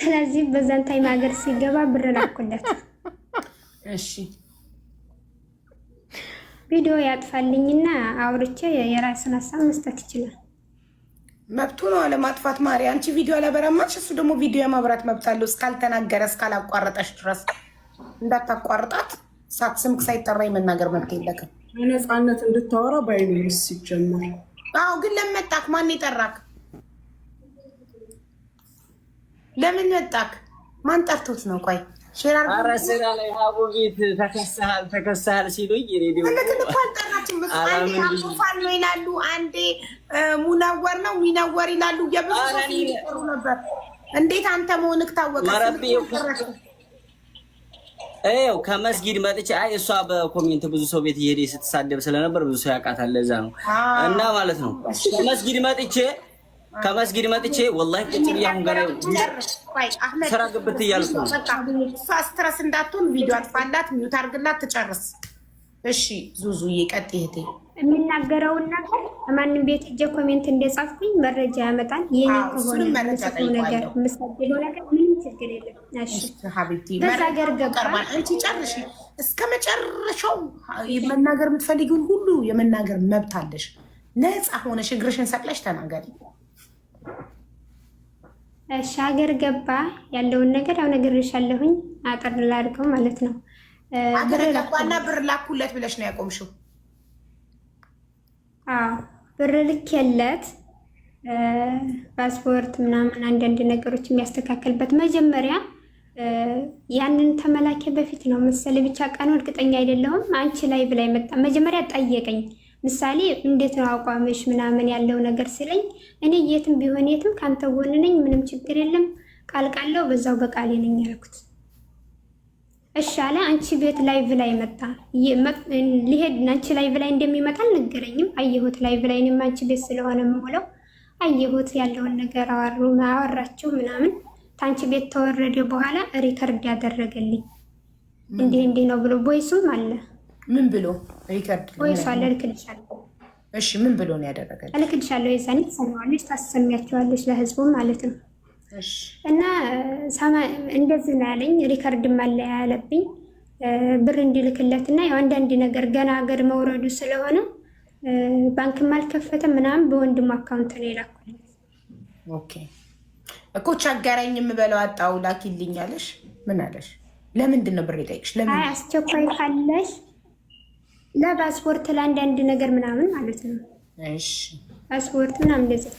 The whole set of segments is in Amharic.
ስለዚህ በዛን ታይም ሀገር ሲገባ ብር ላኩለት። እሺ ቪዲዮ ያጥፋልኝና አውርቼ የራስን ሀሳብ መስጠት ይችላል። መብቱ ነው አለማጥፋት። ማሪ አንቺ ቪዲዮ አላበራማች፣ እሱ ደግሞ ቪዲዮ የማብራት መብት አለው እስካልተናገረ እስካላቋረጠሽ ድረስ። እንዳታቋርጣት ሳትስምክ ሳይጠራ የመናገር መብት የለክም። ነፃነት እንድታወራ ባይኖርስ ሲጀመር። አዎ ግን ለምን መጣክ? ማን የጠራክ? ለምን መጣክ? ማን ጠርቶት ነው? ቆይ ኧረ ስራ ላይ ሀቡ ቤት ተከሰሃል ሲሉኝ ፋን ነው ይላሉ፣ አንዴ ሙናወር ነው ሚናወር ይላሉ። የብዙ ሰው ይጠሩ ነበር። እንዴት አንተ መሆንክ ታወቀ? ይኸው ከመስጊድ መጥቼ እሷ በኮሜንት ብዙ ሰው ቤት እየሄደ ስትሳደብ ስለነበር ብዙ ሰው ያውቃታል። ለዛ ነው እና ማለት ነው ከመስጊድ መጥቼ ወላሂ ቁጭ ብዬ አሁን ገና ስራ ግብት እያልኩ ነው። ስትረስ እንዳትሆን ቪዲዮ አጥፋላት፣ ሚውት አድርግላት፣ ትጨርስ። እሺ ዙዙዬ ቀጥይ እህቴ። የሚናገረውን ነገር ማንም ቤት እጄ ኮሜንት እንደጻፍኩኝ መረጃ ያመጣል። የኔ ከሆነ ነገር የምሰደው ነገር ምንም ችግር የለም። እሺ ሀቢብቲ በዛ ሀገር ገባ። አንቺ ጨርሺ እስከ መጨረሻው። የመናገር የምትፈልጊውን ሁሉ የመናገር መብት አለሽ። ነፃ ሆነሽ እግርሽን ሰቅለሽ ተናገሪ። እሺ ሀገር ገባ ያለውን ነገር ያው ነግሬሻለሁኝ። አጠር ላድርገው ማለት ነው። ሀገር ገባና ብር ላኩለት ብለሽ ነው ያቆምሽው? አዎ ብር ልኬለት ፓስፖርት ምናምን አንዳንድ ነገሮች የሚያስተካከልበት መጀመሪያ ያንን ተመላኬ በፊት ነው መሰለኝ፣ ብቻ ቀኑ እርግጠኛ አይደለሁም። አንቺ ላይ ብላይ መጣ መጀመሪያ ጠየቀኝ። ምሳሌ እንዴት ነው አቋምሽ ምናምን ያለው ነገር ሲለኝ እኔ የትም ቢሆን የትም ካንተ ጎን ነኝ፣ ምንም ችግር የለም፣ ቃል ቃለው በዛው በቃሌ ነኝ ያልኩት። እሺ አለ። አንቺ ቤት ላይቭ ላይ መጣ ሊሄድ አንቺ ላይቭ ላይ እንደሚመጣ አልነገረኝም። አየሁት ላይቭ ላይ እኔም አንቺ ቤት ስለሆነ የምውለው አየሁት። ያለውን ነገር አወራችሁ ምናምን። ታንቺ ቤት ተወረደ በኋላ ሪከርድ ያደረገልኝ እንዲህ ነው ብሎ ቦይሱም አለ። ምን ብሎ ሪከርድ ቦይሱ አለ። ልክልሻለሁ። እሺ ምን ብሎ ነው ያደረገልኝ? ልክልሻለሁ። የዛኔ ትሰማዋለሽ፣ ታሰሚያቸዋለሽ ለህዝቡ ማለት ነው። እና እንደዚህ ነው ያለኝ። ሪከርድ ማለ ያለብኝ ብር እንዲልክለትና ያው አንዳንድ ነገር ገና ሀገር መውረዱ ስለሆነ ባንክም አልከፈተም ምናምን በወንድሙ አካውንት ነው የላኩልኝ። ኦኬ እኮ ቸገረኝ የምበለው አጣው ላኪልኝ አለሽ። ምን አለሽ? ለምንድን ነው ብር የጠየቅሽ? ለምን? አይ አስቸኳይ ካለሽ ለፓስፖርት ለአንዳንድ ነገር ምናምን ማለት ነው። እሺ ፓስፖርት ምናምን እንደዚህ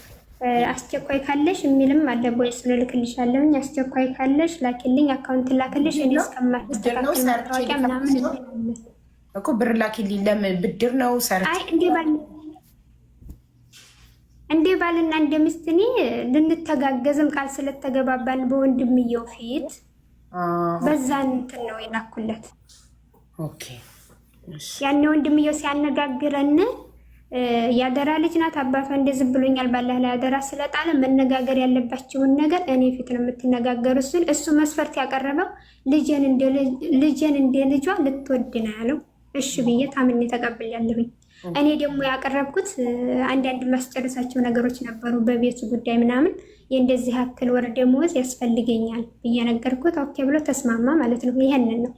አስቸኳይ ካለሽ የሚልም አለ። ቦይስ ልክልሻለሁ። አስቸኳይ ካለሽ ላኪልኝ፣ አካውንት ላክልሽ፣ እኔ እስከማስተካከል ማስታወቂያ ምናምን እኮ ብር ላኪልኝ። ለምን ብድር ነው ሰርች? አይ እንደ ባልና እንደ ሚስት እኔ ልንተጋገዝም ቃል ስለተገባባን በወንድምየው ፊት በዛን እንትን ነው የላኩለት። ኦኬ ያኔ ወንድምየው ሲያነጋግረን ያደራ ልጅ ናት፣ አባቷ እንደዚህ ብሎኛል፣ ባላህ ላይ ያደራ ስለጣለ መነጋገር ያለባቸውን ነገር እኔ ፊት ነው የምትነጋገሩ ሲል እሱ መስፈርት ያቀረበው ልጄን እንደ ልጇ ልትወድ ነው ያለው። እሺ ብዬ ታምኔ ተቀብያለሁኝ። እኔ ደግሞ ያቀረብኩት አንዳንድ ማስጨረሳቸው ነገሮች ነበሩ በቤቱ ጉዳይ ምናምን፣ የእንደዚህ ያክል ወር ደሞዝ ያስፈልገኛል ብዬ ነገርኩት። ኦኬ ብሎ ተስማማ ማለት ነው። ይሄንን ነው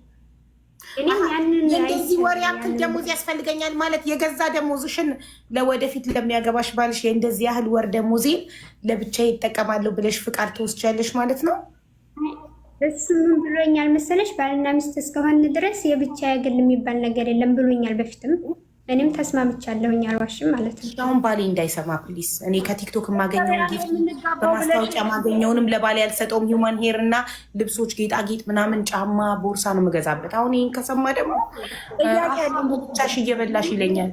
የእንደዚህ ወር ያክል ደሞዝ ያስፈልገኛል ማለት የገዛ ደሞዝሽን ለወደፊት ለሚያገባሽ ባልሽ የእንደዚህ ያህል ወር ደሞዜን ለብቻ ይጠቀማለሁ ብለሽ ፍቃድ ተወስጃለሽ ማለት ነው። እሱ ምን ብሎኛል መሰለሽ? ባልና ሚስት እስከሆን ድረስ የብቻ ያገል የሚባል ነገር የለም ብሎኛል በፊትም። እኔም ተስማምቻለሁኝ፣ አልዋሽም ማለት ነው። አሁን ባሌ እንዳይሰማ ፕሊስ። እኔ ከቲክቶክ የማገኘውን ጊፍት በማስታወቂያ ማገኘውንም ለባሌ ያልሰጠውም ሂውማን ሄር እና ልብሶች፣ ጌጣጌጥ ምናምን፣ ጫማ፣ ቦርሳ ነው የምገዛበት። አሁን ይህን ከሰማ ደግሞ ብቻሽ እየበላሽ ይለኛል።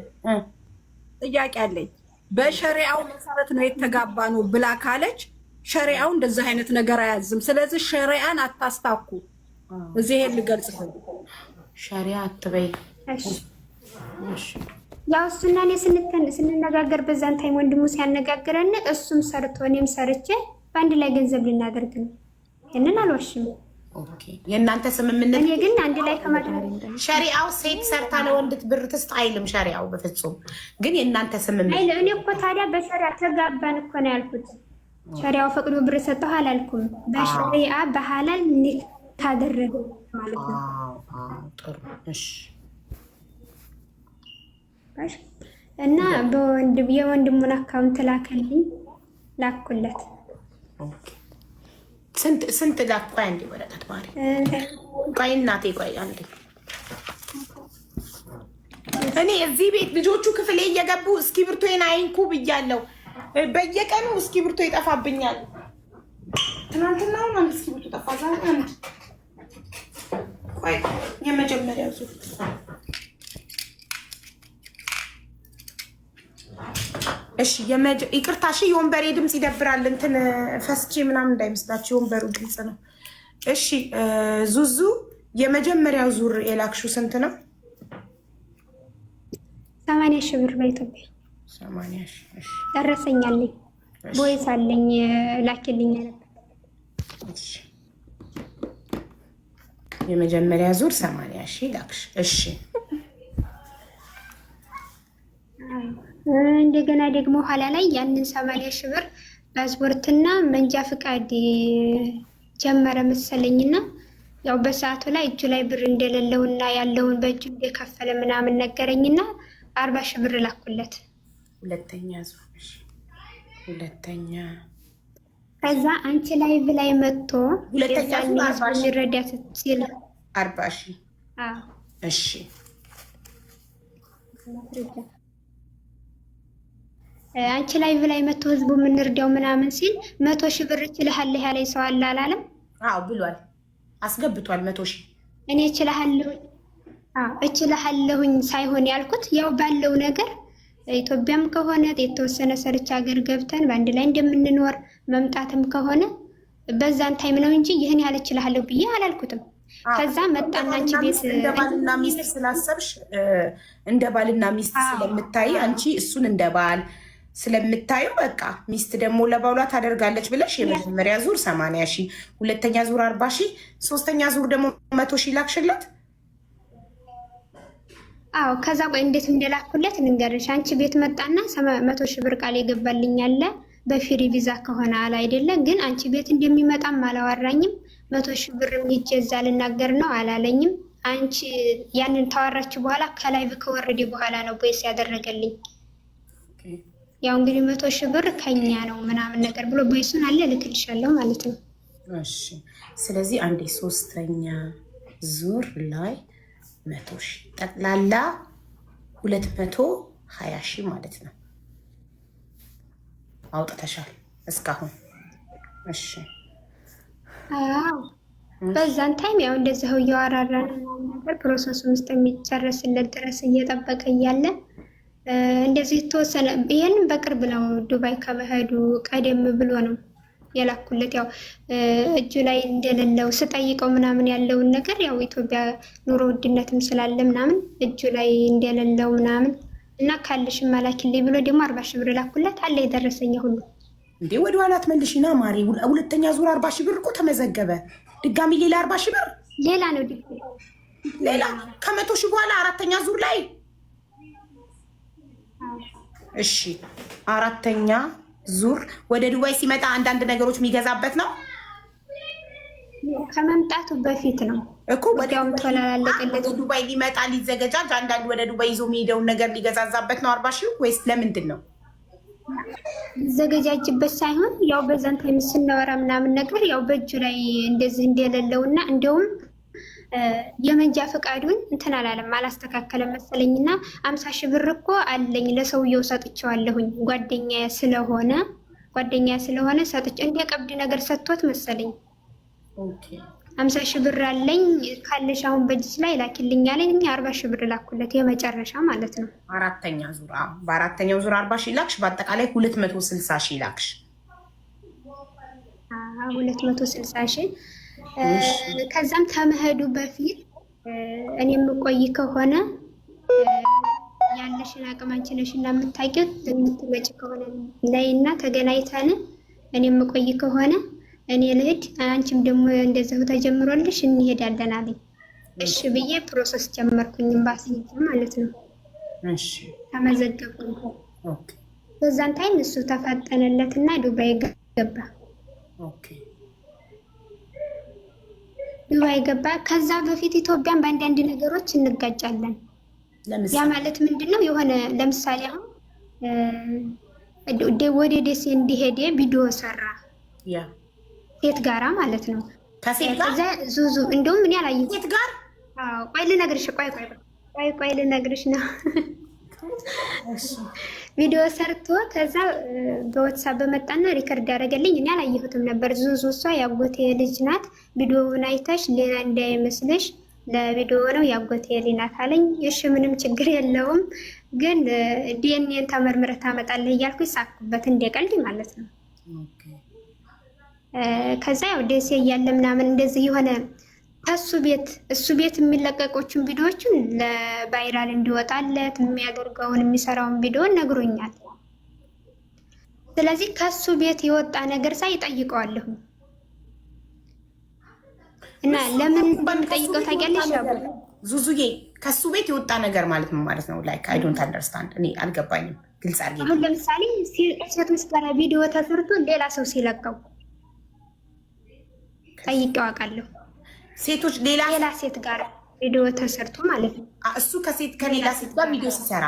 ጥያቄ አለኝ። በሸሪዓው መሰረት ነው የተጋባ ነው ብላ ካለች ሸሪዓው እንደዚህ አይነት ነገር አያዝም። ስለዚህ ሸሪዓን አታስታኩ። እዚህ ይሄን ልገልጽ ነው። ሸሪዓ አትበይ። ያው እሱና እኔ ስንነጋገር በዛን ታይም ወንድሙ ሲያነጋግረን እሱም ሰርቶ እኔም ሰርቼ በአንድ ላይ ገንዘብ ልናደርግ ነው። ይህንን አልዋሽም። ኦኬ የእናንተ ስምምነት። እኔ ግን አንድ ላይ ከማድረግ ሸሪዓው ሴት ሰርታ ለወንድ ብር ትስጥ አይልም ሸሪዓው በፍጹም። ግን የእናንተ ስምምነት እኔ እኮ ታዲያ በሸሪዓ ተጋባን እኮ ነው ያልኩት። ሸሪያው ፈቅዶ ብር ሰጠሁ አላልኩም። በሸሪያ በሐላል ኒካ ካደረገ ማለት ነው። ጥሩ እሺ። እና የወንድሙን አካውንት ላከልኝ፣ ላኩለት። ስንት ላክ? ቆይ አንዴ ወረቀት ማሪ፣ ቆይ እናቴ፣ ቆይ አንዴ። እኔ እዚህ ቤት ልጆቹ ክፍሌ እየገቡ እስክሪብቶዬን አይንኩ ብያለሁ። በየቀኑ እስክሪብቶ ይጠፋብኛል። ትናንትና አንድ እስክሪብቶ ጠፋ፣ ዛሬ አንድ። ቆይ የመጀመሪያው ዙር እሺ፣ ይቅርታ እሺ። የወንበሬ ድምፅ ይደብራል። እንትን ፈስቼ ምናምን እንዳይመስላችሁ፣ የወንበሩ ድምፅ ነው። እሺ ዙዙ፣ የመጀመሪያው ዙር የላክሹ ስንት ነው? 80 ሺህ ብር በኢትዮጵያ 80 ሺህ። እሺ ደረሰኛለኝ፣ ቦይስ አለኝ፣ ላኪልኝ ነበር። እሺ የመጀመሪያ ዙር 80 ሺህ ላክሽ። እሺ እንደገና ደግሞ ኋላ ላይ ያንን 80 ሺህ ብር ፓስፖርትና መንጃ ፍቃድ ጀመረ መሰለኝና ያው በሰዓቱ ላይ እጁ ላይ ብር እንደሌለውና ያለውን በእጁ እንደከፈለ ምናምን ነገረኝና 40 ሺህ ብር ላኩለት። ሁለተኛ ዙር ሁለተኛ ከዛ አንቺ ላይ ብላይ መጥቶ ሁለተኛ ዙር 40 ሺህ ረዳት ሲል 40 ሺህ። እሺ አንቺ ላይ ብላይ መጥቶ ህዝቡ የምንርዳው ምናምን ሲል 100 ሺህ ብር እችላለሁ ያለኝ ሰው አለ አላለም? አዎ ብሏል፣ አስገብቷል 100 ሺህ። እኔ እችላለሁኝ ሳይሆን ያልኩት ያው ባለው ነገር ኢትዮጵያም ከሆነ የተወሰነ ሰርች ሀገር ገብተን በአንድ ላይ እንደምንኖር መምጣትም ከሆነ በዛን ታይም ነው እንጂ ይህን ያህል እችላለሁ ብዬ አላልኩትም። ከዛ መጣና አንቺ ቤት እንደ ባልና ሚስት ስላሰብሽ እንደ ባልና ሚስት ስለምታይ አንቺ እሱን እንደ ባል ስለምታዩ በቃ ሚስት ደግሞ ለባሏ ታደርጋለች ብለሽ የመጀመሪያ ዙር 80 ሺህ፣ ሁለተኛ ዙር 40 ሺህ፣ ሶስተኛ ዙር ደግሞ 100 ሺህ ላክሽላት። አዎ ከዛ ቆይ እንዴት እንደላኩለት ልንገርሽ። አንቺ ቤት መጣና 100 ሺህ ብር ቃል የገባልኝ አለ በፍሪ ቪዛ ከሆነ አለ አይደለ? ግን አንቺ ቤት እንደሚመጣም አላወራኝም። 100 ሺህ ብርም ሂጅ እዛ ልናገር ነው አላለኝም። አንቺ ያንን ታወራች በኋላ ከላይ ከወረደ በኋላ ነው ቦይስ ያደረገልኝ። ያው እንግዲህ 100 ሺህ ብር ከኛ ነው ምናምን ነገር ብሎ ቦይሱን አለ ልክልሻለሁ ማለት ነው። እሺ ስለዚህ አንዴ ሶስተኛ ዙር ላይ 100 ሺህ ጠቅላላ 220 ሺህ ማለት ነው አውጥተሻል እስካሁን። እሺ አዎ በዛን ታይም ያው እንደዚህ እያወራራን ነበር። ፕሮሰሱን እስከሚጨርስለት ድረስ እየጠበቀ እያለ እንደዚህ ተወሰነ። ይሄንን በቅርብ ነው ዱባይ ከመሄዱ ቀደም ብሎ ነው የላኩለት። ያው እጁ ላይ እንደሌለው ስጠይቀው ምናምን ያለውን ነገር ያው ኢትዮጵያ ኑሮ ውድነትም ስላለ ምናምን እጁ ላይ እንደሌለው ምናምን እና ካልሽ ማላኪልኝ ብሎ ደግሞ 40 ሺህ ብር ላኩለት አለ የደረሰኝ ሁሉ። እንዴ ወደ ኋላ ትመልሽና ማሪ፣ ሁለተኛ ዙር 40 ሺህ ብር እኮ ተመዘገበ። ድጋሚ ሌላ 40 ሺህ ብር ሌላ ነው ሌላ ከ100 ሺህ በኋላ አራተኛ ዙር ላይ እሺ አራተኛ ዙር ወደ ዱባይ ሲመጣ አንዳንድ ነገሮች የሚገዛበት ነው። ከመምጣቱ በፊት ነው እኮ ወዲያውም ተላለቀለት። ዱባይ ሊመጣ ሊዘገጃጅ አንዳንድ ወደ ዱባይ ይዞ የሚሄደውን ነገር ሊገዛዛበት ነው 40 ሺህ ወይስ ለምንድን ነው? ሊዘገጃጅበት ሳይሆን ያው በዛን ታይም ስናወራ ምናምን ነገር ያው በእጁ ላይ እንደዚህ እንደሌለውና እንደውም የመንጃ ፈቃዱን እንትን አላለም አላስተካከለም መሰለኝና 50 ሺህ ብር እኮ አለኝ ለሰውየው ሰጥቼዋለሁኝ ጓደኛዬ ስለሆነ ሰጥቼ እንደ ቀብድ ነገር ሰጥቶት መሰለኝ። ኦኬ 50 ሺህ ብር አለኝ ካለሽ አሁን በእጅሽ ላይ ላኪልኝ አለኝ። 40 ሺህ ብር ላኩለት የመጨረሻ ማለት ነው። አራተኛ ዙር በአራተኛው ዙር 40 ሺህ ላክሽ፣ በአጠቃላይ 260 ሺህ ላክሽ። 260 ሺህ ከዛም ከመሄዱ በፊት እኔ የምቆይ ከሆነ ያለሽን አቅም አንቺ ነሽና የምታውቂው የምትመጪ ከሆነ ላይና ተገናኝተን እኔ የምቆይ ከሆነ እኔ ልሂድ አንቺም ደግሞ እንደዛው ተጀምሮልሽ እንሄዳለን አለኝ። እሺ ብዬ ፕሮሰስ ጀመርኩኝ ኤምባሲ ማለት ነው። ተመዘገብኩኝ። በዛን ታይም እሱ ተፈጠነለትና ዱባይ ገባ። ኦኬ ዱባይ ገባ። ከዛ በፊት ኢትዮጵያን በአንዳንድ ነገሮች እንጋጫለን። ያ ማለት ምንድነው? የሆነ ለምሳሌ አሁን ወደ ደሴ እንዲሄድ ቪዲዮ ሰራ ሴት ጋራ ማለት ነው። ከሴት ጋር ዙዙ እንደውም እኔ አላየሁም። ሴት ጋር ቆይ ልነግርሽ፣ ቆይ ልነግርሽ ነው። ቪዲዮ ሰርቶ ከዛ በዋትስአፕ በመጣና ሪከርድ ያደረገልኝ። እኔ አላየሁትም ነበር። ዙዙ እሷ ያጎቴ ልጅ ናት፣ ቪዲዮውን አይተሽ ሌላ እንዳይመስልሽ ለቪዲዮ ነው ያጎቴ ልጅ ናት አለኝ። እሺ ምንም ችግር የለውም ግን ዲኤንኤን ተመርምረህ ታመጣለህ እያልኩ ይሳኩበት እንደ ቀልድ ማለት ነው። ከዛ ያው ደሴ እያለ ምናምን እንደዚህ የሆነ እሱ ቤት የሚለቀቆችን ቪዲዮዎችን ለቫይራል እንዲወጣለት የሚያደርገውን የሚሰራውን ቪዲዮ ነግሮኛል። ስለዚህ ከሱ ቤት የወጣ ነገር ሳይ ጠይቀዋለሁ እና ለምን እንደምጠይቀው ታውቂያለሽ? ዙዙዬ ከሱ ቤት የወጣ ነገር ማለት ምን ማለት ነው? ላይክ አይ ዶንት አንደርስታንድ። እኔ አልገባኝም። ግልጽ አድርጌ አሁን ለምሳሌ ሴቶች ጋር ቪዲዮ ተሰርቶ ሌላ ሰው ሲለቀው ጠይቄው አውቃለሁ። ሴቶች ሌላ ሴት ጋር ቪዲዮ ተሰርቶ ማለት ነው። እሱ ከሌላ ሴት ጋር ቪዲዮ ሲሰራ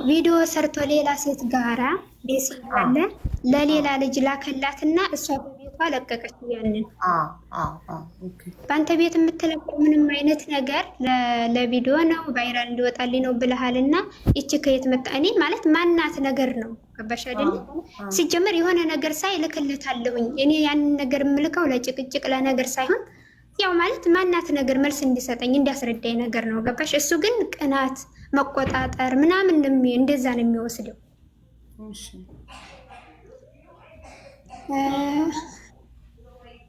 ቪዲዮ ሰርቶ ሌላ ሴት ጋራ ደስ ይላል። ለሌላ ልጅ ላከላትና እሷ በቤቷ ለቀቀች። ያንን በአንተ ቤት የምትለቀው ምንም አይነት ነገር ለቪዲዮ ነው ቫይራል እንዲወጣልኝ ነው ብለሃልና ይቺ ከየት መጣ? እኔ ማለት ማናት ነገር ነው። ገባሽ አይደል? ሲጀመር የሆነ ነገር ሳይ እልክለታለሁኝ። እኔ ያንን ነገር የምልከው ለጭቅጭቅ ለነገር ሳይሆን ያው ማለት ማናት ነገር መልስ እንዲሰጠኝ እንዲያስረዳኝ ነገር ነው። ገባሽ? እሱ ግን ቅናት፣ መቆጣጠር ምናምን እንደዛ ነው የሚወስደው።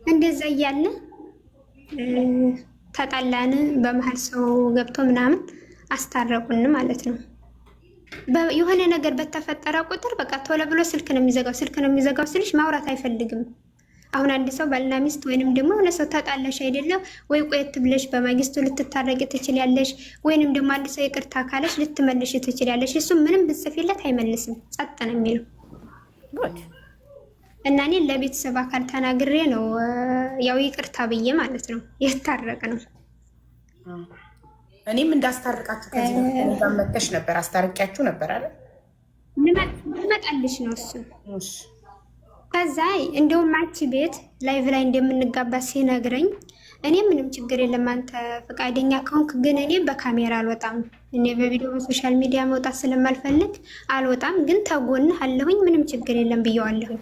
እንደዛ እያለ ተጣላን። በመሀል ሰው ገብቶ ምናምን አስታረቁን ማለት ነው። የሆነ ነገር በተፈጠረ ቁጥር በቃ ቶሎ ብሎ ስልክ ነው የሚዘጋው ስልሽ ማውራት አይፈልግም። አሁን አንድ ሰው ባልና ሚስት ወይንም ደግሞ የሆነ ሰው ተጣላሽ አይደለም ወይ ቆየት ብለሽ በማግስቱ ልትታረቂ ትችላለሽ፣ ወይንም ደግሞ አንድ ሰው ይቅርታ ካለሽ ልትመልሽ ትችላለሽ። እሱ ምንም ብትጽፊለት አይመልስም፣ ጸጥ ነው የሚለው። እና እኔ ለቤተሰብ አካል ተናግሬ ነው ያው ይቅርታ ብዬ ማለት ነው የታረቅ ነው። እኔም እንዳስታርቃችሁ ከዚህ በፊት መጥተሽ ነበር፣ አስታርቂያችሁ ነበር አይደል? ልመጣልሽ ነው እሱ። ከዛ እንደውም አንቺ ቤት ላይቭ ላይ እንደምንጋባ ሲነግረኝ እኔ ምንም ችግር የለም አንተ ፈቃደኛ ከሆንክ፣ ግን እኔ በካሜራ አልወጣም፣ እኔ በቪዲዮ በሶሻል ሚዲያ መውጣት ስለማልፈልግ አልወጣም፣ ግን ተጎንህ አለሁኝ፣ ምንም ችግር የለም ብየዋለሁኝ።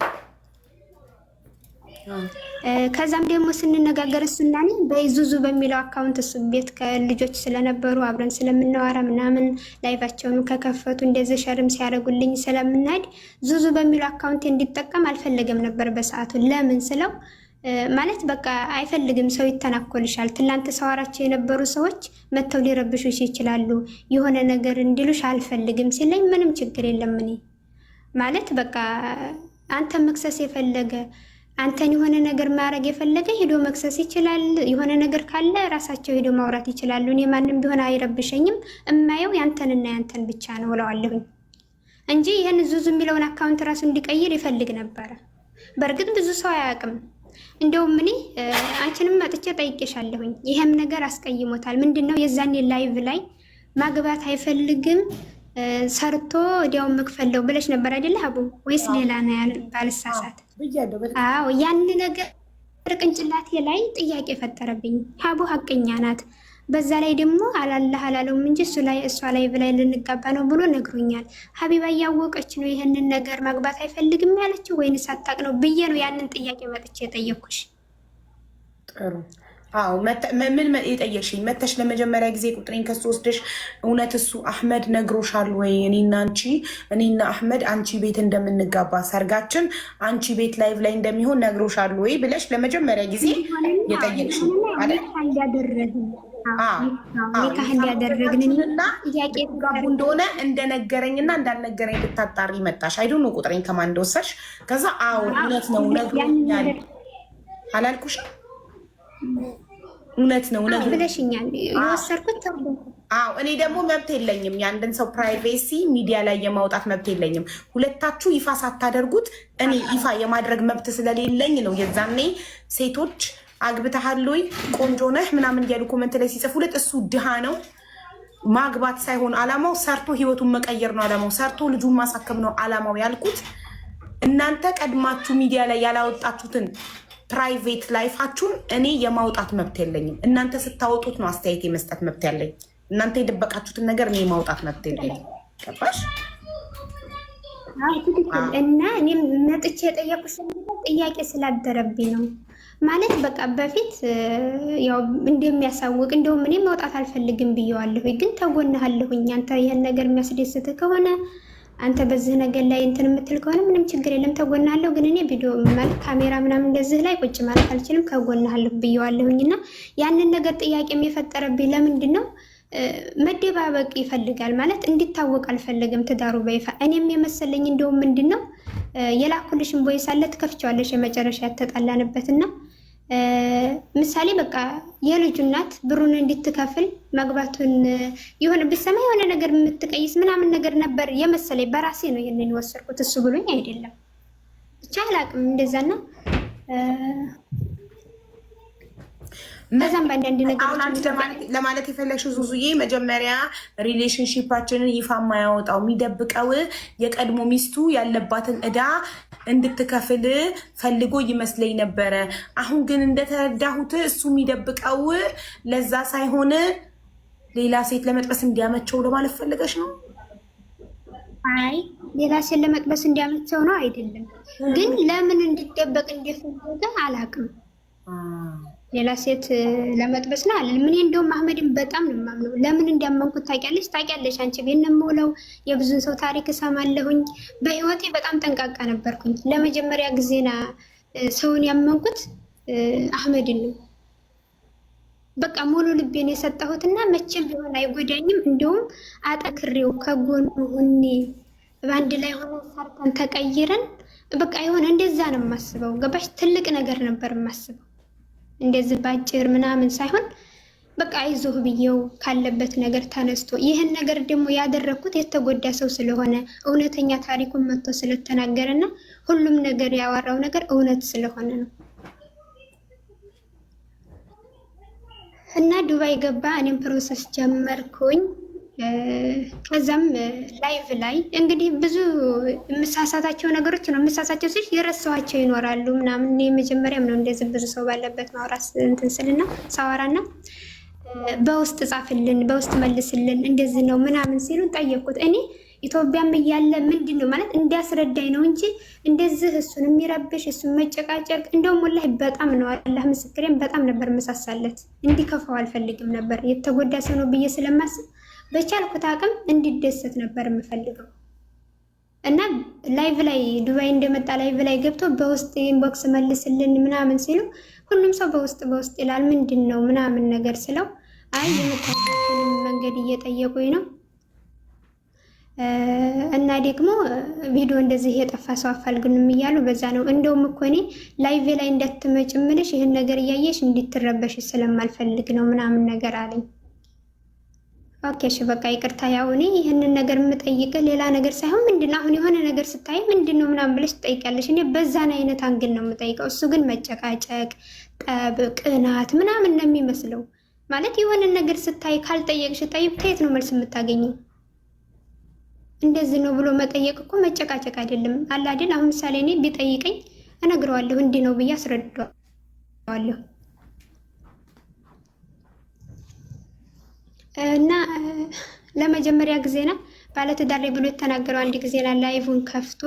ከዛም ደግሞ ስንነጋገር እሱና እኔ በዙዙ በሚለው አካውንት እሱ ቤት ከልጆች ስለነበሩ አብረን ስለምናወራ ምናምን ላይቫቸውን ከከፈቱ እንደዚህ ሸርም ሲያደርጉልኝ ስለምናድ ዙዙ በሚለው አካውንት እንዲጠቀም አልፈለገም ነበር በሰዓቱ። ለምን ስለው ማለት በቃ አይፈልግም፣ ሰው ይተናኮልሻል፣ ትላንት ሰዋራቸው የነበሩ ሰዎች መተው ሊረብሹሽ ይችላሉ፣ የሆነ ነገር እንዲሉሽ አልፈልግም ሲለኝ ምንም ችግር የለም እኔ ማለት በቃ አንተ መክሰስ የፈለገ አንተን የሆነ ነገር ማድረግ የፈለገ ሄዶ መክሰስ ይችላል። የሆነ ነገር ካለ ራሳቸው ሄዶ ማውራት ይችላሉ። እኔ ማንም ቢሆን አይረብሸኝም። እማየው ያንተንና ያንተን ብቻ ነው እለዋለሁኝ እንጂ ይህን ዙዙ የሚለውን አካውንት ራሱ እንዲቀይር ይፈልግ ነበረ። በእርግጥ ብዙ ሰው አያውቅም። እንደውም እኔ አንቺንም መጥቼ ጠይቄሻለሁኝ። ይሄም ነገር አስቀይሞታል። ምንድነው የዛኔ ላይቭ ላይ ማግባት አይፈልግም ሰርቶ ወዲያው መክፈለው ብለሽ ነበር አይደለ አቡ? ወይስ ሌላ ነው ያለ ባልሳሳት? አዎ ያን ነገር ቅንጭላቴ ላይ ጥያቄ ፈጠረብኝ። አቡ ሀቀኛ ናት። በዛ ላይ ደግሞ አላህ አላለውም እንጂ እሷ ላይ ብላይ ልንጋባ ነው ብሎ ነግሮኛል። ሀቢባ እያወቀች ነው ይሄንን ነገር ማግባት አይፈልግም ያለችው ወይንስ አታውቅ ነው ብዬ ነው ያንን ጥያቄ መጥቼ የጠየኩሽ። ጥሩ አዎ ምን የጠየቅሽኝ? መተሽ ለመጀመሪያ ጊዜ ቁጥሬን ከሱ ወስደሽ እውነት እሱ አህመድ ነግሮሻል ወይ እኔና አህመድ አንቺ ቤት እንደምንጋባ ሰርጋችን አንቺ ቤት ላይቭ ላይ እንደሚሆን ነግሮሻል ወይ ብለሽ ለመጀመሪያ ጊዜ የጠየቅሽኝ አይደል? ያደረግንና ጥያቄ ጋቡ እንደሆነ እንደነገረኝና እንዳልነገረኝ ልታጣሪ መጣሽ። አይዶን ነው ቁጥሬን ከማን እንደወሰድሽ። ከዛ አዎ እውነት ነው ነግሮኛል አላልኩሽ? እውነት ነው ብለሽኛል። የወሰድኩት አዎ እኔ ደግሞ መብት የለኝም የአንድን ሰው ፕራይቬሲ ሚዲያ ላይ የማውጣት መብት የለኝም። ሁለታችሁ ይፋ ሳታደርጉት እኔ ይፋ የማድረግ መብት ስለሌለኝ ነው። የዛኔ ሴቶች አግብተሃል ወይ ቆንጆ ነህ ምናምን እያሉ ኮመንት ላይ ሲጽፉለት እሱ ድሃ ነው ማግባት ሳይሆን አላማው ሰርቶ ህይወቱን መቀየር ነው አላማው፣ ሰርቶ ልጁን ማሳከም ነው አላማው ያልኩት። እናንተ ቀድማችሁ ሚዲያ ላይ ያላወጣችሁትን ፕራይቬት ላይፋችሁን እኔ የማውጣት መብት የለኝም። እናንተ ስታወጡት ነው አስተያየት የመስጠት መብት ያለኝ። እናንተ የደበቃችሁትን ነገር እኔ የማውጣት መብት የለኝም። ገባሽ? እና እኔ መጥቼ የጠየቁሽ ጥያቄ ስላደረብኝ ነው ማለት በቃ በፊት ያው እንደሚያሳውቅ እንደውም እኔ መውጣት አልፈልግም ብየዋለሁ፣ ግን ተጎናለሁኝ። አንተ ይሄን ነገር የሚያስደስት ከሆነ አንተ በዚህ ነገር ላይ እንትን የምትል ከሆነ ምንም ችግር የለም ተጎናለሁ። ግን እኔ ቪዲዮ ማለት ካሜራ ምናምን እንደዚህ ላይ ቁጭ ማለት አልችልም ከጎናለሁ ብየዋለሁኝና ያንን ነገር ጥያቄ የፈጠረብኝ ለምንድን ነው መደባበቅ ይፈልጋል ማለት እንዲታወቅ አልፈልግም ትዳሩ በይፋ። እኔም የመሰለኝ እንደውም ምንድን ነው የላኩልሽን ቦይስ አለ ትከፍቻለሽ የመጨረሻ ያተጣላንበትና ምሳሌ በቃ የልጁ እናት ብሩን እንድትከፍል መግባቱን የሆነ ቢሰማ የሆነ ነገር የምትቀይስ ምናምን ነገር ነበር የመሰለኝ። በራሴ ነው ይሄንን የወሰድኩት እሱ ብሎኝ አይደለም። ብቻ አላቅም እንደዛና በዛም በአንዳንድ ነገሮች ለማለት የፈለግሽው ዙዙዬ መጀመሪያ ሪሌሽንሺፓችንን ይፋ የማያወጣው የሚደብቀው የቀድሞ ሚስቱ ያለባትን ዕዳ እንድትከፍል ፈልጎ ይመስለኝ ነበረ። አሁን ግን እንደተረዳሁት እሱ የሚደብቀው ለዛ ሳይሆን ሌላ ሴት ለመጥበስ እንዲያመቸው ለማለት ፈልገሽ ነው? አይ ሌላ ሴት ለመጥበስ እንዲያመቸው ነው አይደለም። ግን ለምን እንዲደበቅ እንደፈለገ አላውቅም። ሌላ ሴት ለመጥበስ ነው አለ። ምን እንደውም አህመድን በጣም ነው የማምነው። ለምን እንዲያመንኩት ታውቂያለሽ አንቺ ቤት ነው የምውለው። የብዙን ሰው ታሪክ እሰማለሁኝ። በህይወቴ በጣም ጠንቃቃ ነበርኩኝ። ለመጀመሪያ ጊዜና ሰውን ያመንኩት አህመድን ነው። በቃ ሙሉ ልቤን የሰጠሁትና መቼም ቢሆን አይጎዳኝም። እንደውም አጠክሬው ከጎኑ ሆኜ በአንድ ላይ ሆነ ሰርተን ተቀይረን በቃ የሆነ እንደዛ ነው የማስበው። ገባሽ? ትልቅ ነገር ነበር የማስበው እንደዚህ ባጭር ምናምን ሳይሆን በቃ አይዞህ ብዬው ካለበት ነገር ተነስቶ ይህን ነገር ደግሞ ያደረኩት የተጎዳ ሰው ስለሆነ እውነተኛ ታሪኩን መጥቶ ስለተናገረና ሁሉም ነገር ያወራው ነገር እውነት ስለሆነ ነው። እና ዱባይ ገባ፣ እኔም ፕሮሰስ ጀመርኩኝ። ከዛም ላይቭ ላይ እንግዲህ ብዙ የምሳሳታቸው ነገሮች ነው የምሳሳቸው ስል የረሳኋቸው ይኖራሉ ምናምን። የመጀመሪያም ነው እንደዚህ ብዙ ሰው ባለበት ማውራት እንትን ስልና ሳወራና በውስጥ ጻፍልን፣ በውስጥ መልስልን እንደዚህ ነው ምናምን ሲሉ ጠየቅኩት። እኔ ኢትዮጵያም እያለ ምንድን ነው ማለት እንዲያስረዳኝ ነው እንጂ እንደዚህ እሱን የሚረብሽ እሱን መጨቃጨቅ እንደውም ወላሂ በጣም ነው አላህ ምስክሬን በጣም ነበር መሳሳለት። እንዲከፋው አልፈልግም ነበር የተጎዳ ሰው ነው ብዬ ስለማስብ በቻልኩት አቅም እንዲደሰት ነበር የምፈልገው። እና ላይቭ ላይ ዱባይ እንደመጣ ላይቭ ላይ ገብቶ በውስጥ ኢንቦክስ መልስልን ምናምን ሲሉ ሁሉም ሰው በውስጥ ይላል ምንድን ነው ምናምን ነገር ስለው አይ የምታውቁትን መንገድ እየጠየቁኝ ነው እና ደግሞ ቪዲዮ እንደዚህ የጠፋ ሰው አፋልጉንም እያሉ በዛ ነው። እንደውም እኮ እኔ ላይቭ ላይ እንዳትመጭምልሽ ይህን ነገር እያየሽ እንድትረበሽ ስለማልፈልግ ነው ምናምን ነገር አለኝ። ኦኬ እሺ በቃ ይቅርታ። ያው እኔ ይህንን ነገር የምጠይቅህ ሌላ ነገር ሳይሆን ምንድነው አሁን የሆነ ነገር ስታይ ምንድነው ምናምን ብለሽ ትጠይቂያለሽ። እኔ በዛን አይነት አንግል ነው የምጠይቀው። እሱ ግን መጨቃጨቅ፣ ጠብ፣ ቅናት ምናምን ነው የሚመስለው። ማለት የሆነ ነገር ስታይ ካልጠየቅሽ ጠይቅ ከየት ነው መልስ የምታገኘው? እንደዚህ ነው ብሎ መጠየቅ እኮ መጨቃጨቅ አይደለም አለ አይደል? አሁን ምሳሌ እኔ ቢጠይቀኝ እነግረዋለሁ እንዲህ ነው ብዬ አስረዳዋለሁ። እና ለመጀመሪያ ጊዜና ባለትዳር ላይ ብሎ የተናገረው አንድ ጊዜና ላይቭን ከፍቶ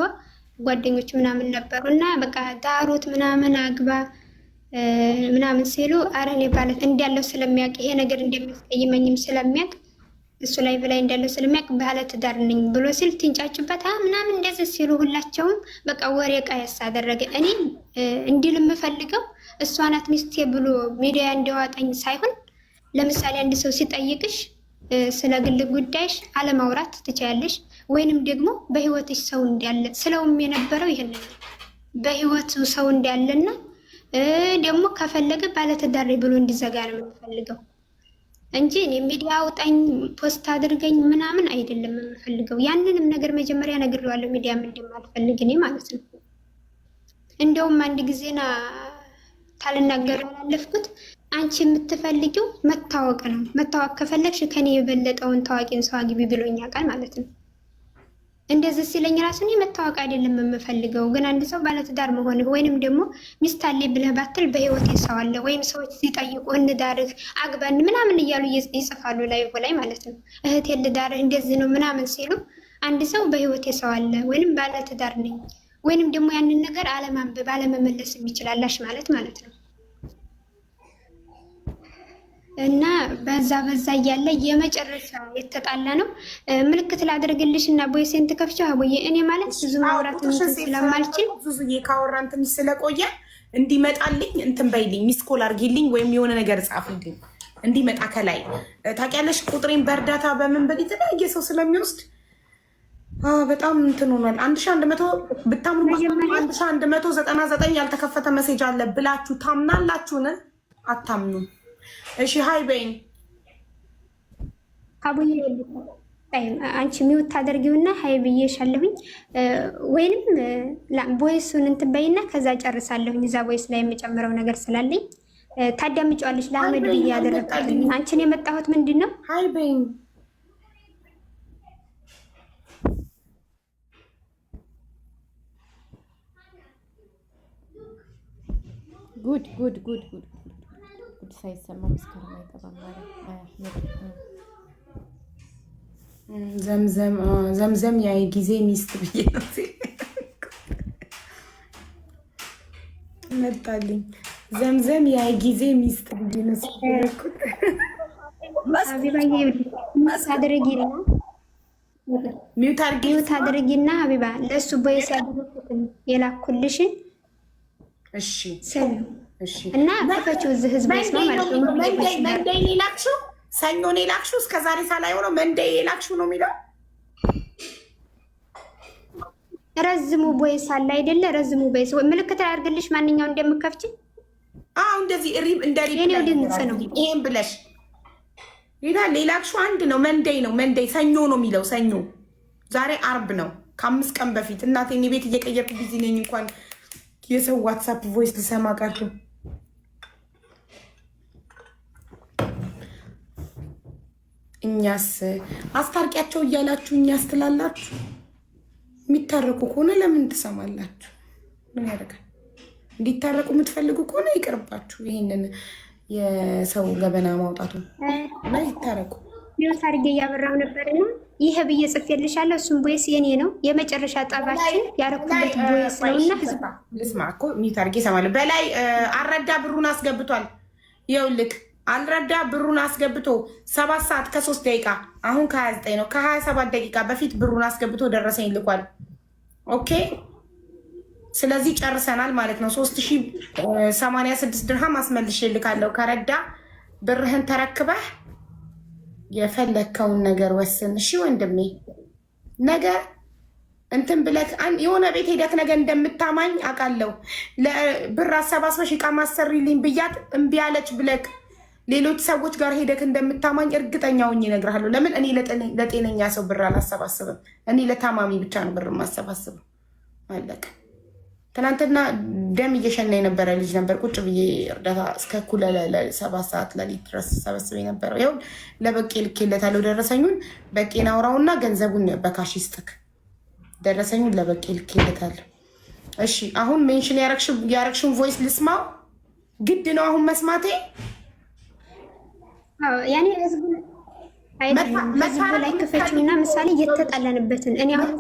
ጓደኞች ምናምን ነበሩ እና በቃ ዳሩት ምናምን አግባ ምናምን ሲሉ አረ እኔ ባለት እንዳለው ስለሚያውቅ ይሄ ነገር እንደሚያስቀይመኝም ስለሚያውቅ እሱ ላይ በላይ እንዳለው ስለሚያውቅ ባለትዳር ነኝ ብሎ ሲል ትንጫጭበት ምናምን እንደዚህ ሲሉ ሁላቸውም በቃ ወሬ ቀየስ አደረገ። እኔ እንዲል የምፈልገው እሷ ናት ሚስቴ ብሎ ሚዲያ እንዲያወጣኝ ሳይሆን ለምሳሌ አንድ ሰው ሲጠይቅሽ ስለ ግል ጉዳይሽ አለማውራት ትችያለሽ፣ ወይንም ደግሞ በህይወትሽ ሰው እንዳለ ስለውም የነበረው ይሄንን በህይወቱ ሰው እንዳለና ደግሞ ከፈለገ ባለትዳር ብሎ እንዲዘጋ ነው የምፈልገው እንጂ እኔ ሚዲያ አውጣኝ ፖስት አድርገኝ ምናምን አይደለም የምፈልገው። ያንንም ነገር መጀመሪያ ነግሬዋለሁ፣ ሚዲያም እንደማልፈልግ እኔ ማለት ነው። እንደውም አንድ ጊዜና ታልናገር ያላለፍኩት አንቺ የምትፈልጊው መታወቅ ነው። መታወቅ ከፈለግሽ ከኔ የበለጠውን ታዋቂን ሰው አግቢ ብሎኛ ቃል ማለት ነው። እንደዚህ ሲለኝ ራሱ እኔ መታወቅ አይደለም የምፈልገው፣ ግን አንድ ሰው ባለትዳር መሆንህ ወይንም ደግሞ ሚስት አለኝ ብለህ ባትል በህይወት ሰው አለ ወይም ሰዎች ሲጠይቁ እንዳርህ አግባን ምናምን እያሉ ይጽፋሉ ላይ ማለት ነው። እህቴ ልዳርህ እንደዚህ ነው ምናምን ሲሉ አንድ ሰው በህይወት ሰው አለ ወይንም ባለትዳር ነኝ ወይንም ደግሞ ያንን ነገር አለማንበብ አለመመለስ የሚችላላሽ ማለት ነው። እና በዛ እያለ የመጨረሻ የተጣላ ነው። ምልክት ላደርግልሽ እና ቦይሴን ትከፍቻው አቦዬ። እኔ ማለት ብዙ ማውራት ስለማልችል ብዙዬ ካወራን ትንሽ ስለቆየ እንዲመጣልኝ እንትን በይልኝ፣ ሚስኮል አድርጊልኝ ወይም የሆነ ነገር ጻፍልኝ እንዲመጣ ከላይ ታውቂያለሽ። ቁጥሬን በእርዳታ በምን በል የተለያየ ሰው ስለሚወስድ በጣም እንትን ሆኗል። 1100 ብታምኑ 1199 ያልተከፈተ መሴጅ አለ ብላችሁ ታምናላችሁን? አታምኑም። እሺ ሀይ በይኝ አቡዬ። አንቺ ሚውት ታደርጊውና ሀይ ብዬሻለሁኝ ወይንም ቦይሱን እንትን በይና ከዛ ጨርሳለሁኝ። እዛ ቦይስ ላይ የምጨምረው ነገር ስላለኝ ታዳምጪዋለሽ። ለአህመድ ብዬ ያደረግኩት አንቺን የመጣሁት ምንድን ነው? ሀይ በይኝ ጉድ ሳይሰማ መስከረም አይጠባም ማለት ዘምዘም ያ ጊዜ ሚስት ብዬ ነው መጣልኝ። ዘምዘም ያ ጊዜ ሚስት ብዬ ነው ሚውት አድርጊና ሀቢባ ለእሱ ቦይስ ያደረኩትን የላኩልሽን እሺ እና ከፈችው እዚህ ህዝብ ይስማ ማለት ነው። መንደይ ላክሽው፣ ሰኞ ነው ላክሽው፣ እስከ ዛሬ ሳላይ ሆኖ መንደይ ላክሽው ነው የሚለው። ረዝሙ ቦይስ አለ አይደለ? ረዝሙ ቦይስ ምልክት አድርግልሽ ማንኛው እንደምከፍች። እንደዚህ እንደ የኔው ድምጽ ነው። ይሄን ብለሽ ሌላክሽው አንድ ነው። መንደይ ነው፣ መንደይ ሰኞ ነው የሚለው። ሰኞ ዛሬ አርብ ነው፣ ከ5 ቀን በፊት እናቴ እኔ ቤት እየቀየርኩ ቢዚ ነኝ። እንኳን የሰው ዋትሳፕ ቮይስ ልሰማ ቀርቶ እኛስ አስታርቂያቸው እያላችሁ እኛስ ትላላችሁ። የሚታረቁ ከሆነ ለምን ትሰማላችሁ? ምን ያደርጋል? እንዲታረቁ የምትፈልጉ ከሆነ ይቅርባችሁ። ይህንን የሰው ገበና ማውጣቱ እና ይታረቁ። ታርጌ እያበራሁ ነበርና ይሄ ብዬ ጽፌልሻለሁ። እሱም ቦይስ የኔ ነው። የመጨረሻ ጠባችን ያረኩበት ቦይስ ነውና ህዝብ ልስማ እኮ ሚታርጌ ይሰማል። በላይ አልረዳ ብሩን አስገብቷል። ይኸውልህ አልረዳ ብሩን አስገብቶ 7 ሰዓት ከ3 ደቂቃ አሁን ከ29 ነው። ከ27 ደቂቃ በፊት ብሩን አስገብቶ ደረሰኝ ልኳል። ኦኬ ስለዚህ ጨርሰናል ማለት ነው። 3086 ድርሃም አስመልሼ ልካለሁ። ከረዳ ብርህን ተረክበህ የፈለግከውን ነገር ወስን። እሺ ወንድሜ፣ ነገ እንትን ብለህ የሆነ ቤት ሄደክ ነገ እንደምታማኝ አውቃለሁ። ብር አሰባስበሽ ዕቃ ማሰሪልኝ ብያት እምቢ አለች ብለክ ሌሎች ሰዎች ጋር ሄደክ እንደምታማኝ እርግጠኛ ሆኜ እነግርሃለሁ። ለምን እኔ ለጤነኛ ሰው ብር አላሰባስብም። እኔ ለታማሚ ብቻ ነው ብር ማሰባስብም። አለቀ። ትናንትና ደም እየሸና የነበረ ልጅ ነበር። ቁጭ ብዬ እርዳታ እስከ እኩለ 7 ሰዓት ለሊት ድረስ ሰበስብ የነበረው። ይኸው ለበቄ ልኬለታለሁ ደረሰኙን። በቄን አውራውና ገንዘቡን በካሽ ይስጥክ። ደረሰኙን ለበቄ ልኬለታለሁ። እሺ አሁን ሜንሽን ያረግሽውን ቮይስ ልስማው። ግድ ነው አሁን መስማቴ። ያኔ ህዝቡ ላይ ክፈችውና ምሳሌ እየተጣላንበትን እኔ አሁን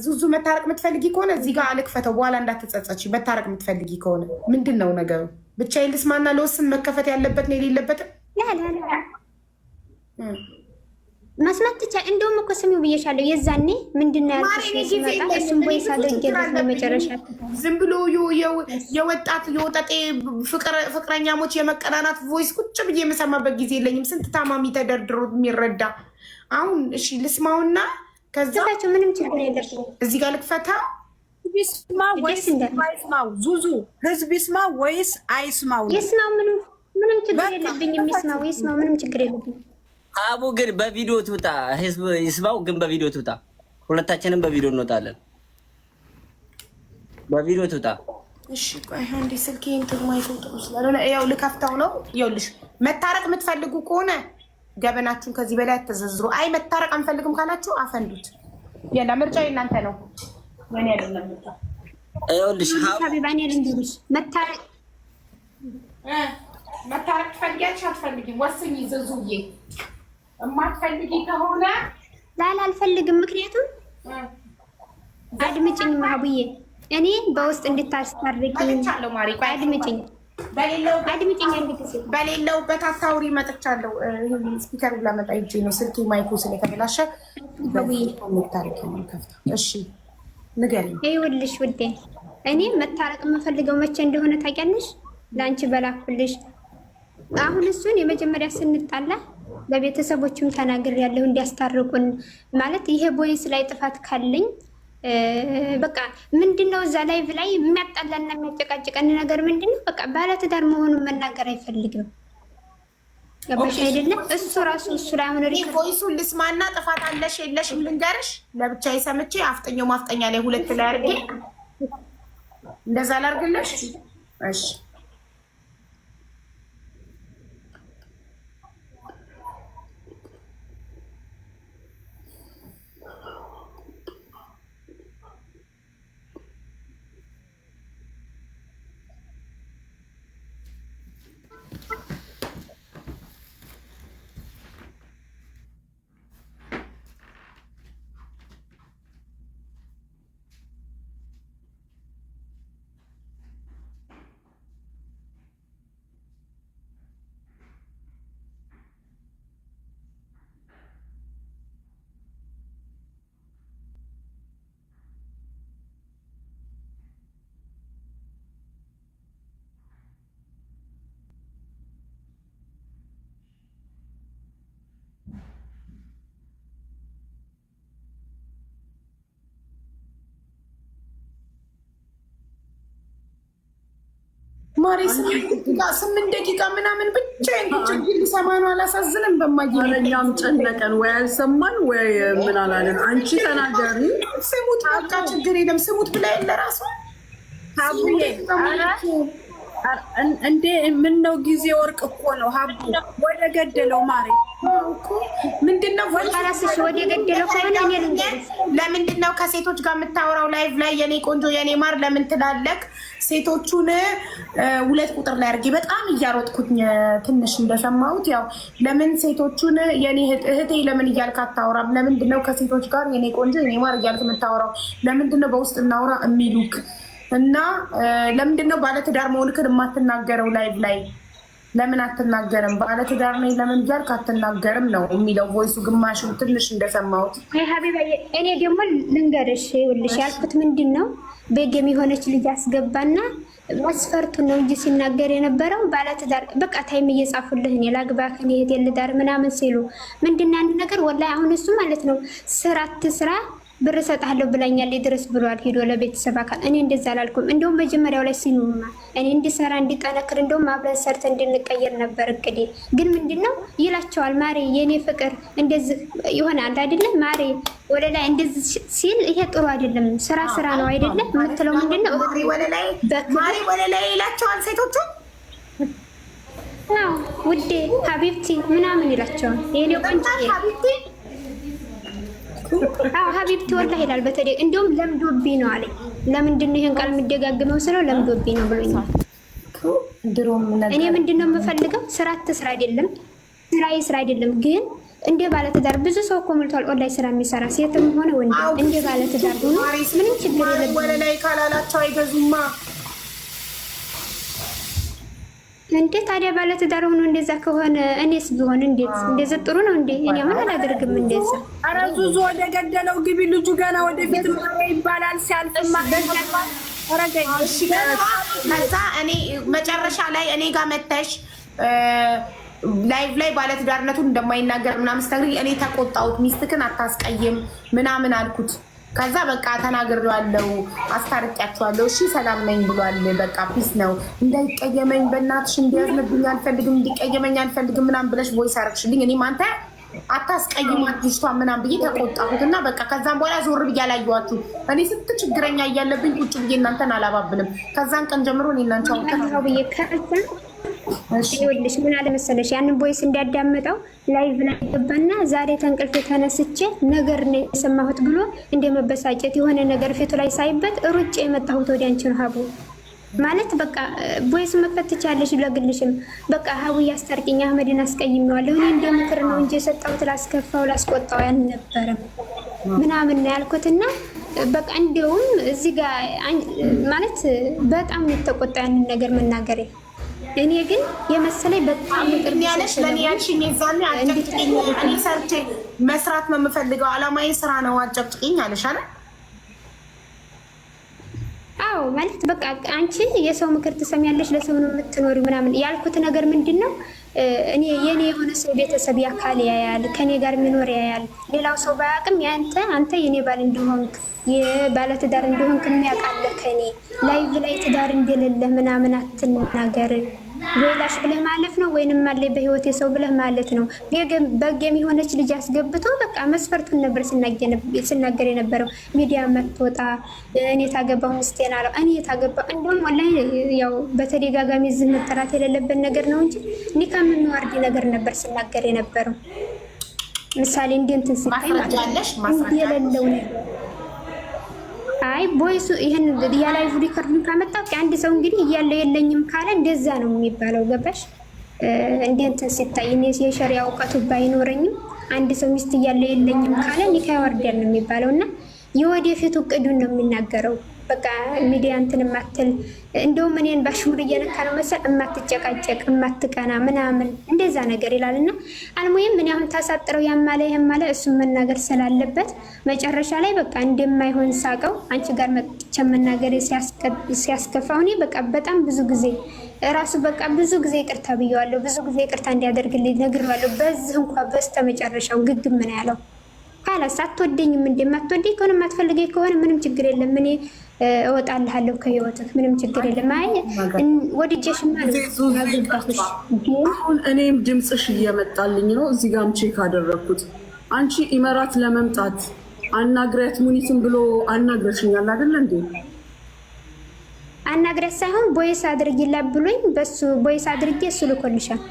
ዙዙ መታረቅ የምትፈልጊ ከሆነ እዚህ ጋር አልክፈተው፣ በኋላ እንዳትጸጸች። መታረቅ የምትፈልጊ ከሆነ ምንድን ነው ነገሩ? ብቻዬን ልስማና ለወስን መከፈት ያለበት ነው የሌለበትም መስማት ትቻ። እንደውም እኮ ስሚው ብዬሻለሁ። የዛኔ ምንድን ነው ያልኩሽ? ሲመጣ እሱም ቦይስ አድርጌለት ነው መጨረሻ። ዝም ብሎ የወጣት የወጠጤ ፍቅረኛሞች የመቀናናት ቮይስ ቁጭ ብዬ የምሰማበት ጊዜ የለኝም። ስንት ታማሚ ተደርድሮ የሚረዳ አሁን። እሺ ልስማውና ከዛ ምንም ችግር የለብኝም። እዚህ ጋር ልክፈታ። ይስማ ወይስ አይስማው? ዙዙ ህዝብ ይስማ ወይስ አይስማው? ይስማው። ምንም ችግር የለብኝም። ይስማው ይስማው፣ ምንም ችግር የለብኝም። አቡ ግን በቪዲዮ ትውጣ። ህዝብ ይስማው ግን በቪዲዮ ትውጣ። ሁለታችንም በቪዲዮ እንወጣለን። በቪዲዮ ትውጣ። እሺ ቆይ አንዴ ስልኬ እንትን ማይፎቶ ስለሆነ ያው ልከፍተው ነው። ይኸውልሽ መታረቅ የምትፈልጉ ከሆነ ገበናችሁን ከዚህ በላይ አትዘዝሩ። አይ መታረቅ አንፈልግም ካላችሁ አፈንዱት። የላ ምርጫ የእናንተ ነው። ምን ያለና ምርጫ ይኸውልሽ ሀቢባኔ ልንገርሽ፣ መታረቅ ትፈልጊያለሽ አትፈልጊም? ወስኝ ዘዙዬ። የማትፈልጊ ከሆነ ላላ አልፈልግም። ምክንያቱም አድምጭኝ ማህቡዬ፣ እኔ በውስጥ እንድታስታርቂኝ አድምጭኝ። በሌለውበት አታውሪ። መጥቻለሁ። ስፒከሩ ላመጣ ሂጅ ነው። ስልኬ ማይኩ ስለተበላሸ ታሪክ ነው ከፍታ። እሺ ንገሪኝ። ይኸውልሽ ውዴ፣ እኔ መታረቅ የምፈልገው መቼ እንደሆነ ታውቂያለሽ? ለአንቺ በላኩልሽ። አሁን እሱን የመጀመሪያ ስንጣላ ለቤተሰቦችም ተናግሬያለሁ እንዲያስታርቁን። ማለት ይሄ ቦይስ ላይ ጥፋት ካለኝ በቃ ምንድነው እዛ ላይቭ ላይ የሚያጣላና የሚያጨቃጭቀን ነገር ምንድነው? በቃ ባለትዳር መሆኑን መናገር አይፈልግም። ገባሽ አይደለም? እሱ ራሱ እሱ ላይ አሁን ቮይሱን ልስማና ጥፋት አለሽ የለሽም ልንገርሽ። ለብቻዬ ሰምቼ አፍጠኛው ማፍጠኛ ላይ ሁለት ላይ አድርጌ እንደዛ ላድርግልሽ። እሺ ማሪ 8 ደቂቃ ምናምን ብቻ እንግዲህ ሰማ ነው። አላሳዝንም? በማግኘኛም ጨነቀን። ወይ አልሰማን ወይ ምን አላለን። አንቺ ተናገሪ። ስሙት በቃ ችግር የለም። ስሙት ብላ ለራሱ ሀቡዬ እንዴ ምን ነው ጊዜ ወርቅ እኮ ነው። ሀቡ ወደ ገደለው ማሪ ምንድነው ወጣራስሽ ወደ ገደለው ከሆነ እኔ ልንገርሽ፣ ለምንድነው ከሴቶች ጋር የምታወራው ላይቭ ላይ? የኔ ቆንጆ የኔ ማር ለምን ትላለክ? ሴቶቹን 2 ቁጥር ላይ አድርጌ በጣም እያሮጥኩኝ ትንሽ እንደሰማሁት ያው ለምን ሴቶቹን የኔ እህቴ ለምን እያልክ አታወራም? ለምንድነው ከሴቶች ጋር የኔ ቆንጆ የኔ ማር እያልክ የምታወራው? ለምንድነው በውስጥ እናውራ የሚሉክ? እና ለምንድነው ባለትዳር መሆንክን የማትናገረው? ላይቭ ላይ ለምን አትናገርም? ባለትዳር ነኝ ለምን እያልክ አትናገርም ነው የሚለው ቮይሱ። ግማሹ ትንሽ እንደሰማሁት። ሀቢባ እኔ ደግሞ ልንገርሽ፣ ይኸውልሽ ያልኩት ምንድን ነው በጌም የሆነች ልጅ አስገባና መስፈርቱን ነው እንጂ ሲናገር የነበረው ባለትዳር በቃ ታይም እየጻፉልህ እኔ ላግባ ከኔ እህቴ ልዳር ምናምን ሲሉ ምንድን ነው አንድ ነገር ወላሂ አሁን እሱ ማለት ነው ስራ አትስራ ብር እሰጥሃለሁ ብላኛለች ድረስ ብሏል ሄዶ ለቤተሰብ አካል። እኔ እንደዛ አላልኩም። እንደውም መጀመሪያው ላይ ሲኑማ እኔ እንዲሰራ እንዲጠነክር እንደውም አብረን ሰርተን እንድንቀየር ነበር እቅዴ። ግን ምንድነው ይላቸዋል ማሬ የኔ ፍቅር እንደዚህ ይሆናል አይደለም ማሬ ወደ ላይ እንደዚህ ሲል ይሄ ጥሩ አይደለም። ስራ ስራ ነው አይደለም የምትለው ምንድነው ማሬ ወደ ላይ ይላቸዋል ሴቶቹ። አዎ ውዴ ሀቢብቲ ምናምን ይላቸዋል። የኔ ቆንጆ ሀቢብቲ ሀቢብቲ ወላሂ ይላል። በተለይ እንደውም ለምዶብኝ ነው አለኝ። ለምንድን ነው ይሄን ቃል የምደጋግመው ስለው ለምዶብኝ ነው ብሎኛል። እኔ ምንድን ነው የምፈልገው ስራ አትስራ አይደለም ስራ ይስራ አይደለም፣ ግን እንደ ባለትዳር ብዙ ሰው እኮ ሞልቷል ኦንላይን ስራ የሚሰራ ሴትም ሆነ ወንድ እንደ ባለትዳር ሆኖ ምንም ችግር የለም። ወደ ላይ ካላላቸው አይገዙማ እንዴ ታዲያ ባለትዳር ሆኖ እንደዛ ከሆነ እኔስ ቢሆን እንዴት እንደዛ ጥሩ ነው እንዴ? እኔ ምን አላደርግም እንደዛ። ኧረ ዙዙ ወደ ገደለው ግቢ። ልጁ ገና ወደፊት ይባላል ሲያልፍማ ከዛ እኔ መጨረሻ ላይ እኔ ጋር መተሽ ላይቭ ላይ ባለትዳርነቱን እንደማይናገር ምናምን ስትነግሪኝ እኔ ተቆጣሁት። ሚስትክን አታስቀይም ምናምን አልኩት። ከዛ በቃ ተናግሬዋለሁ፣ አስታርቂያቸዋለሁ። እሺ ሰላም ነኝ ብሏል። በቃ ፒስ ነው። እንዳይቀየመኝ በእናትሽ እንዲያዝንብኝ አልፈልግም፣ እንዲቀየመኝ አልፈልግም ምናምን ብለሽ ቮይስ አረግሽልኝ። እኔም አንተ አታስቀይሟት ልጅቷ ምናምን ብዬ ተቆጣሁት እና በቃ ከዛም በኋላ ዞር ብዬ አላየኋችሁ። እኔ ስንት ችግረኛ እያለብኝ ቁጭ ብዬ እናንተን አላባብልም። ከዛን ቀን ጀምሮ እኔ እናንተ ብዬ ይኸውልሽ ምን አለ መሰለሽ ያንን ቦይስ እንዲያዳምጠው ላይቭ ላይ ገባና ዛሬ ተንቅልፍ ተነስቼ ነገር ነው የሰማሁት ብሎ እንደመበሳጨት የሆነ ነገር ፊቱ ላይ ሳይበት ሩጭ የመጣሁት ወዲያ አንቺ ነው ሀቡ ማለት በቃ ቦይስ መክፈት ትቻለሽ ለግልሽም በቃ ሀቡ ያስታርቂኝ አህመድን አስቀይሜዋለሁ እኔ እንደ ምክር ነው እንጂ የሰጠሁት ላስከፋው ላስቆጣው ያልነበረም ምናምን ነው ያልኩትና በቃ እንደውም እዚህ ጋር ማለት በጣም የተቆጣ ያንን ነገር መናገሬ እኔ ግን የመሰለኝ በጣም ቅርብ ያለሽ ለኔ ያልሽኝ የዛኔ አጨቅጭኝ እኔ ሰርቼ መስራት ነው የምፈልገው አላማዬ ስራ ነው አጨቅጭኝ አለሽ አይደል? አዎ ማለት በቃ አንቺ የሰው ምክር ትሰሚያለሽ ለሰው ነው የምትኖሪው ምናምን ያልኩት ነገር ምንድነው እኔ የኔ የሆነ ሰው ቤተሰብ ያካል ያያል ከኔ ጋር የሚኖር ያያል ሌላው ሰው ባያቅም አንተ የኔ ባል እንደሆንክ የባለ ትዳር እንደሆንክ የሚያውቃለ ከኔ ላይቭ ላይ ትዳር እንደሌለ ምናምን አትናገር ወይላሽ ብለህ ማለፍ ነው ወይንም ማለይ በህይወት የሰው ብለህ ማለት ነው በገም የሆነች ልጅ አስገብቶ በቃ መስፈርቱን ነበር ስናገር የነበረው ሚዲያ መጥቶጣ እኔ ታገባው ምስቴን አለው እኔ ታገባው እንደውም ወላሂ ያው በተደጋጋሚ ዝም መጠራት የሌለበት ነገር ነው እንጂ ኒካ የሚዋርድ ነገር ነበር ስናገር የነበረው ምሳሌ እንዴንትን ሲታይ ማለት የሌለው ነው አይ ቦይሱ ይሄን ያላይቭ ሪከርዱን ካመጣው አንድ ሰው እንግዲህ እያለው የለኝም ካለ እንደዛ ነው የሚባለው ገባሽ እንዴንትን ሲታይ እኔ የሸሪዓ እውቀቱ ባይኖረኝም አንድ ሰው ሚስት እያለው የለኝም ካለ ኒካ ያወርዳል ነው የሚባለውና የወደፊቱ እቅዱን ነው የሚናገረው በቃ ሚዲያ እንትን ማተል እንደውም እኔን ባሽሙር እየነካ ነው መሰል እማትጨቃጨቅ እማትቀና ምናምን እንደዛ ነገር ይላልና አልሙይም ምን ያሁን ታሳጥረው ያማለ እሱን መናገር ስላለበት መጨረሻ ላይ በቃ እንደማይሆን ሳቀው አንቺ ጋር መጥቼ መናገር ሲያስከፋው እኔ በቃ በጣም ብዙ ጊዜ ራሱ በቃ ብዙ ጊዜ ይቅርታ ብየዋለሁ ብዙ ጊዜ ይቅርታ እንዲያደርግልኝ ነግሬዋለሁ በዚህ እንኳን በስተመጨረሻው ግግም ምን ያለው ካላስ አትወደኝም እንደማትወደኝ ከሆነ ማትፈልገኝ ከሆነ ምንም ችግር የለም እኔ እወጣልሃለሁ ከህይወትህ ምንም ችግር የለም አይ ወድጄሽማ ነው አሁን እኔም ድምጽሽ እየመጣልኝ ነው እዚህ ጋርም ቼክ አደረኩት አንቺ ኢመራት ለመምጣት አናግሪያት ሙኒትን ብሎ አናግረሽኛል አይደል እንዴ አናግሪያት ሳይሆን ቦይስ አድርጊላት ብሎኝ በሱ ቦይስ አድርጌ እሱ ልኮልሻል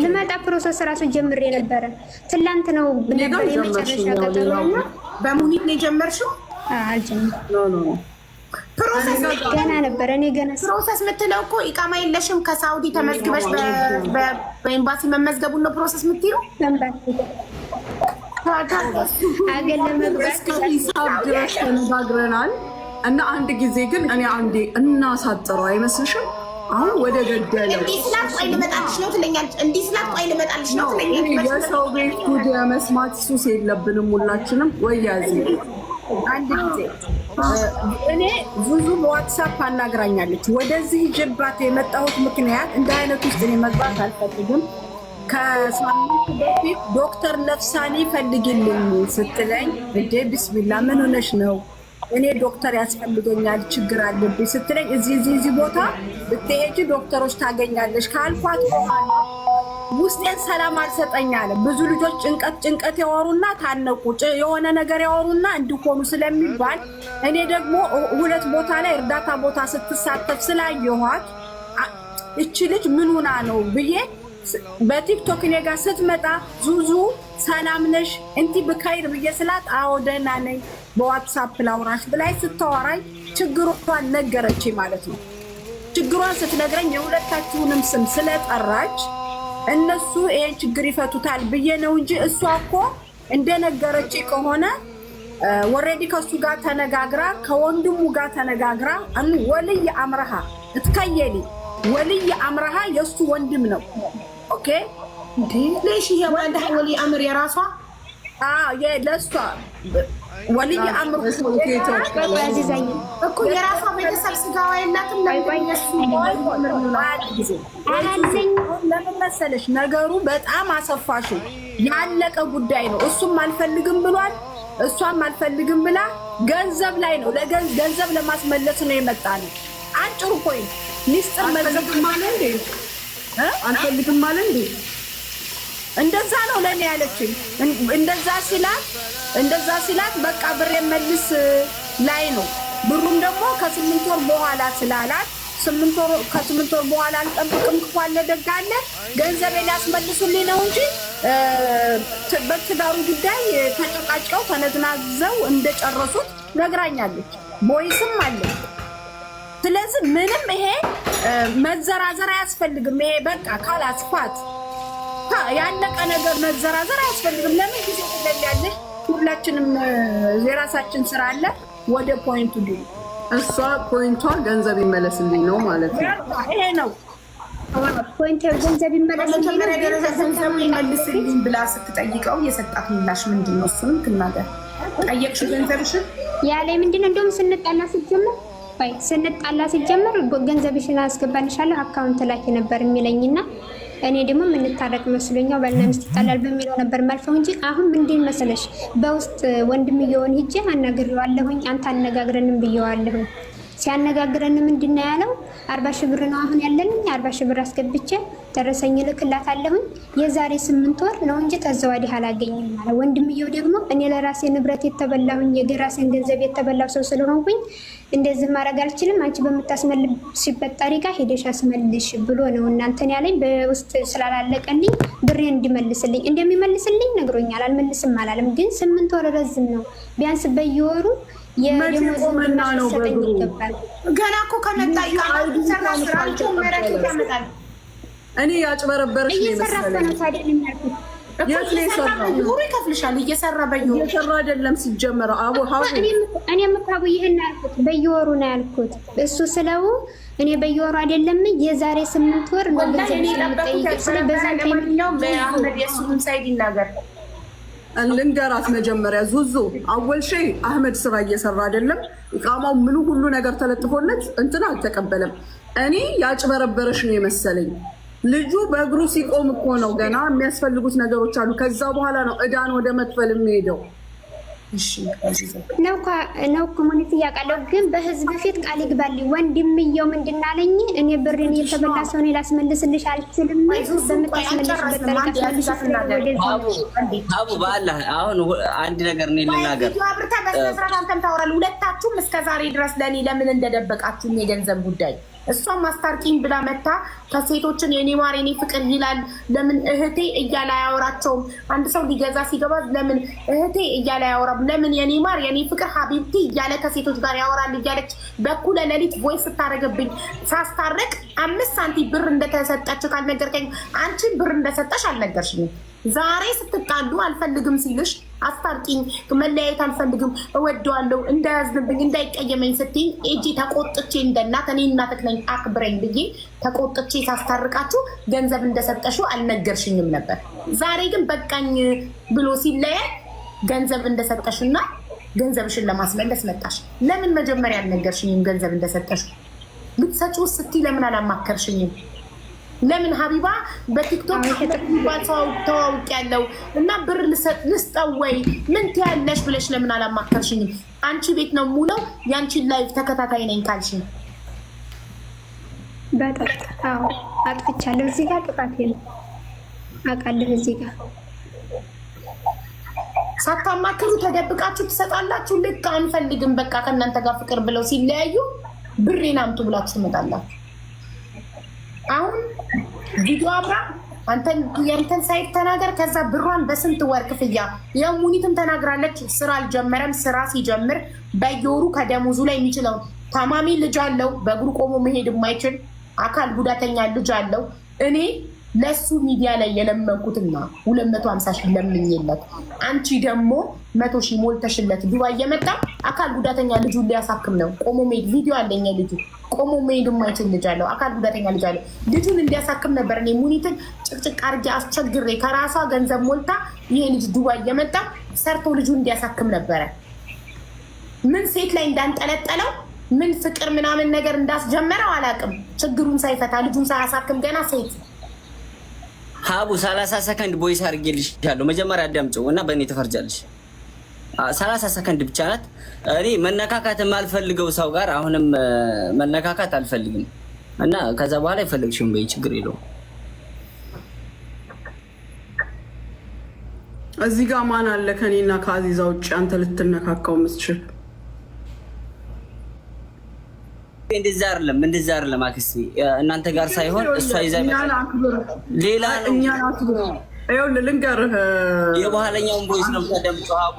ለማጣ ፕሮሰስ ራሱ ጀምሬ ነበረ ትላንት ነው ነበር የመጨረሻ ቀጠሮና በሙኒት ነው የጀመርሽው አልጀመርኩም ፕሮሰስ ገና ነበር እኔ ገና ፕሮሰስ የምትለው እኮ ኢቃማ የለሽም ከሳውዲ ተመዝግበሽ በኤምባሲ መመዝገቡን ነው ፕሮሰስ የምትይው አገለ መግባት ሂሳብ ድረስ ተነጋግረናል እና አንድ ጊዜ ግን እኔ አንዴ እናሳጥረው አይመስልሽም አሁን ወደ ገደለው እንዲህ ስላት ቆይ ልመጣልሽ ነው ትለኛለች እንዲህ ስላት ቆይ ልመጣልሽ ነው ትለኛለች የሰው ቤት ጉድ መስማት ሱስ የለብንም ሁላችንም ወያዚ አንድ ጊዜ እኔ ብዙ በዋትስአፕ አናግራኛለች ወደዚህ ጅባት የመጣሁት ምክንያት እንደ አይነት ውስጥ እኔ መግባት አልፈልግም ከሳምንት በፊት ዶክተር ነፍሳኒ ፈልጊልኝ ስትለኝ እንዴ ቢስሚላ ምን ሆነሽ ነው እኔ ዶክተር ያስፈልገኛል ችግር አለብኝ ስትለኝ እዚህ ቦታ ብትሄጂ ዶክተሮች ታገኛለሽ ካልኳት በኋላ ውስጤን ሰላም አልሰጠኝ አለ ብዙ ልጆች ጭንቀት ያወሩና ታነቁ የሆነ ነገር ያወሩና እንዲሆኑ ስለሚባል እኔ ደግሞ ሁለት ቦታ ላይ እርዳታ ቦታ ስትሳተፍ ስላየኋት እቺ ልጅ ምን ሆና ነው ብዬ በቲክቶክ እኔ ጋር ስትመጣ ዙዙ ሰላም ነሽ እንቲ በካይር ብዬ ስላት አዎ ደህና ነኝ በዋትስአፕ ላውራሽ ብላይ ስታወራኝ ችግሯን ነገረች ማለት ነው ችግሯን ስትነግረኝ የሁለታችሁንም ስም ስለጠራች እነሱ ይሄን ችግር ይፈቱታል ብዬ ነው እንጂ እሷ እኮ እንደነገረች ከሆነ ወሬዲ ከሱ ጋር ተነጋግራ ከወንድሙ ጋር ተነጋግራ ወልይ አምረሃ እትከየሊ ወልይ አምረሃ የሱ ወንድም ነው ኦኬ እንዴ ለሽ የወንድ ወልይ አምር የራሷ ለሷ ወልይ አምር እኮ የራሷ ቤተሰብ ስጋዋ የላትም ለምን መሰለሽ ነገሩ በጣም አሰፋሽው ያለቀ ጉዳይ ነው እሱም አልፈልግም ብሏል እሷም አልፈልግም ብላ ገንዘብ ላይ ነው። ገንዘብ ለማስመለስ ነው የመጣ ነው። አጭሩ ፖይንት ሚስጥር አልፈልግም ማለት እንዴ? አልፈልግም ማለት እንዴ? እንደዛ ነው ለኔ ያለችኝ። እንደዛ ሲላት በቃ ብር መልስ ላይ ነው። ብሩም ደግሞ ከ8 ወር በኋላ ስላላት ከ8 ወር በኋላ አልጠብቅም ክፏለ ደጋለ ገንዘቤን ያስመልሱልኝ ነው እንጂ በትዳሩ ጉዳይ ተጨቃጭቀው ተነዝናዘው እንደጨረሱት ነግራኛለች። ቦይስም አለ። ስለዚህ ምንም ይሄ መዘራዘር አያስፈልግም። ይሄ በቃ ካላስፋት ያለቀ ነገር መዘራዘር አያስፈልግም። ለምን ጊዜ ትለያለሽ? ሁላችንም የራሳችን ስራ አለ። ወደ ፖይንቱ ዲ እሷ ፖይንቷ ገንዘብ ይመለስልኝ ነው ማለት ነው። ይሄ ነው ፖይንት። ገንዘብ ይመለስልኝ ነው። ገንዘብ ይመልስልኝ ብላ ስትጠይቀው የሰጣት ምላሽ ምንድን ነው? እሱንም ትናገር። ጠየቅሽ ገንዘብሽን ያለ ምንድን ነው? እንደውም ስንጣላ ሲጀመር ገንዘብሽን አስገባልሻለሁ አካውንት ላኪ ነበር የሚለኝና እኔ ደግሞ የምንታረቅ መስሎኛው ባልና ሚስት ይጣላል በሚለው ነበር ማልፈው እንጂ አሁን ምንድን መሰለሽ በውስጥ ወንድምየውን ሂጄ አናግሬዋለሁኝ። አንተ አነጋግረንም ብየዋለሁኝ። ሲያነጋግረን ምንድን ነው ያለው? 40 ሺህ ብር ነው አሁን ያለኝ። 40 ሺህ ብር አስገብቼ ደረሰኝ ልክላታለሁኝ። የዛሬ 8 ወር ነው እንጂ ተዛው ወዲህ አላገኘም ማለት። ወንድምየው ደግሞ እኔ ለራሴ ንብረት የተበላሁኝ የራሴን ገንዘብ የተበላው ሰው ስለሆንኩኝ እንደዚህ ማድረግ አልችልም። አንቺ በምታስመልሽበት ጠሪቃ ሄደሽ አስመልሽ ብሎ ነው እናንተን ያለኝ። በውስጥ ስላላለቀልኝ ብሬን እንዲመልስልኝ እንደሚመልስልኝ ነግሮኛል። አልመልስም አላለም። ግን 8 ወር ረዝም ነው። ቢያንስ በየወሩ የደሞዝ ነው ይገባል። ገና እኮ ከመጣ እኔ ያጭበረበረሽ ነው እየሰራሁ ታዲያ የሚያልኩት ይከፍልሻል። እየሰራ አይደለም ሲጀመር እኔም እኮ ይሄን ያልኩት በየወሩ ነው ያልኩት። እሱ ስለው እኔ በየወሩ አይደለም የዛሬ 8 ወር ነው ገንዘብ የሚጠይቅ። ስለ በዛ አህመድ የሱንም ሳይድ ይናገር ልንገራት መጀመሪያ ዙዙ አወልሼ አህመድ ስራ እየሰራ አይደለም። ኢቃማው ምኑ ሁሉ ነገር ተለጥፎለት እንትን አልተቀበለም። እኔ ያጭበረበረሽ ነው የመሰለኝ። ልጁ በእግሩ ሲቆም እኮ ነው ገና የሚያስፈልጉት ነገሮች አሉ። ከዛ በኋላ ነው እዳን ወደ መክፈል የሚሄደው። ነው ኮሙኒቲ ያውቃለሁ። ግን በህዝብ ፊት ቃል ይግባልኝ። ወንድምየው ምንድን አለኝ? እኔ ብሬን የተበላ ሰው ነው ላስመልስልሽ አልችልም። በምታስመልሽበት ጠሪቃ አቡ በአላህ አሁን አንድ ነገር እኔ ልናገር። አንተም ታወራለህ። ሁለታችሁም እስከዛሬ ድረስ ለእኔ ለምን እንደደበቃችሁ የገንዘብ ጉዳይ እሷም ማስታርቂኝ ብላ መታ ከሴቶችን የኔ ማር የኔ ፍቅር ይላል። ለምን እህቴ እያለ አያወራቸውም? አንድ ሰው ሊገዛ ሲገባ ለምን እህቴ እያለ አያወራም? ለምን የኔ ማር የኔ ፍቅር ሀቢብቲ እያለ ከሴቶች ጋር ያወራል? እያለች በኩለ ሌሊት ቮይስ ስታደርግብኝ ሳስታርቅ 5 ሳንቲም ብር እንደተሰጠችው ካልነገርከኝ አንቺን ብር እንደሰጠሽ አልነገርሽኝም። ዛሬ ስትጣሉ አልፈልግም ሲልሽ አስታርቂኝ፣ መለያየት አልፈልግም፣ እወደዋለሁ፣ እንዳያዝንብኝ እንዳይቀየመኝ ስትይኝ እጂ ተቆጥቼ እንደናት እኔ እናትህ ነኝ አክብረኝ ብዬ ተቆጥቼ ሳስታርቃችሁ ገንዘብ እንደሰጠሽው አልነገርሽኝም ነበር። ዛሬ ግን በቃኝ ብሎ ሲለያይ ገንዘብ እንደሰጠሽና ገንዘብሽን ለማስመለስ መጣሽ። ለምን መጀመሪያ አልነገርሽኝም? ገንዘብ እንደሰጠሽው ልትሰጪው ስትይ ለምን አላማከርሽኝም? ለምን ሀቢባ በቲክቶክ ተዋውቅ ያለው እና ብር ልስጠው ወይ ምን ትያለሽ ብለሽ ለምን አላማከርሽኝም? አንቺ ቤት ነው ሙለው ያንቺን ላይቭ ተከታታይ ነኝ ካልሽኝ በጣም አጥፍቻለሁ። እዚህ ጋር ጥፋት የለም አውቃለሁ። እዚህ ጋር ሳታማክሩ ተደብቃችሁ ትሰጣላችሁ። ልክ አንፈልግም በቃ ከእናንተ ጋር ፍቅር ብለው ሲለያዩ ብሬን አምጡ ብላችሁ ትመጣላችሁ። አሁን ቪዲዮ አብራ ያንተን ሳይድ ተናገር። ከዛ ብሯን በስንት ወር ክፍያ የሙኒትም ተናግራለች። ስራ አልጀመረም። ስራ ሲጀምር በየወሩ ከደሞዙ ላይ የሚችለው ታማሚ ልጅ አለው፣ በእግሩ ቆሞ መሄድ የማይችል አካል ጉዳተኛ ልጅ አለው። እኔ ለሱ ሚዲያ ላይ የለመንኩትና 250 ሺህ ለምኝለት፣ አንቺ ደግሞ 100 ሺህ ሞልተሽለት ዱባይ እየመጣ አካል ጉዳተኛ ልጁን ሊያሳክም ነው። ቆሞ መሄድ ቪዲዮ አለኝ። ልጁ ቆሞ መሄድ የማይችል ልጅ አለው፣ አካል ጉዳተኛ ልጅ አለው። ልጁን እንዲያሳክም ነበር እኔ ሙኒትን ጭቅጭቅ አድርጌ አስቸግሬ ከራሷ ገንዘብ ሞልታ ይሄ ልጅ ዱባይ እየመጣ ሰርቶ ልጁን እንዲያሳክም ነበረ። ምን ሴት ላይ እንዳንጠለጠለው ምን ፍቅር ምናምን ነገር እንዳስጀመረው አላውቅም። ችግሩን ሳይፈታ ልጁን ሳያሳክም ገና ሴት ሀቡ 30 ሰከንድ ቦይስ አድርጌልሻለሁ። መጀመሪያ አዳምጪው እና በእኔ ተፈርጃለሽ። 30 ሰከንድ ብቻ ናት። እኔ መነካካት የማልፈልገው ሰው ጋር አሁንም መነካካት አልፈልግም እና ከዛ በኋላ አይፈልግሽም በይ ችግር የለውም። እዚህ ጋር ማን አለ ከኔና ከአዚዛ ውጭ አንተ ልትነካካው የምትችል? እንደዛ አይደለም አክስቴ፣ እናንተ ጋር ሳይሆን እሷ ይዛ ሌላ ነው። እኛን አክብር። ይኸውልህ ልንገርህ፣ የበኋለኛውን ቦይስ ነው የምታደምጪው። አቡ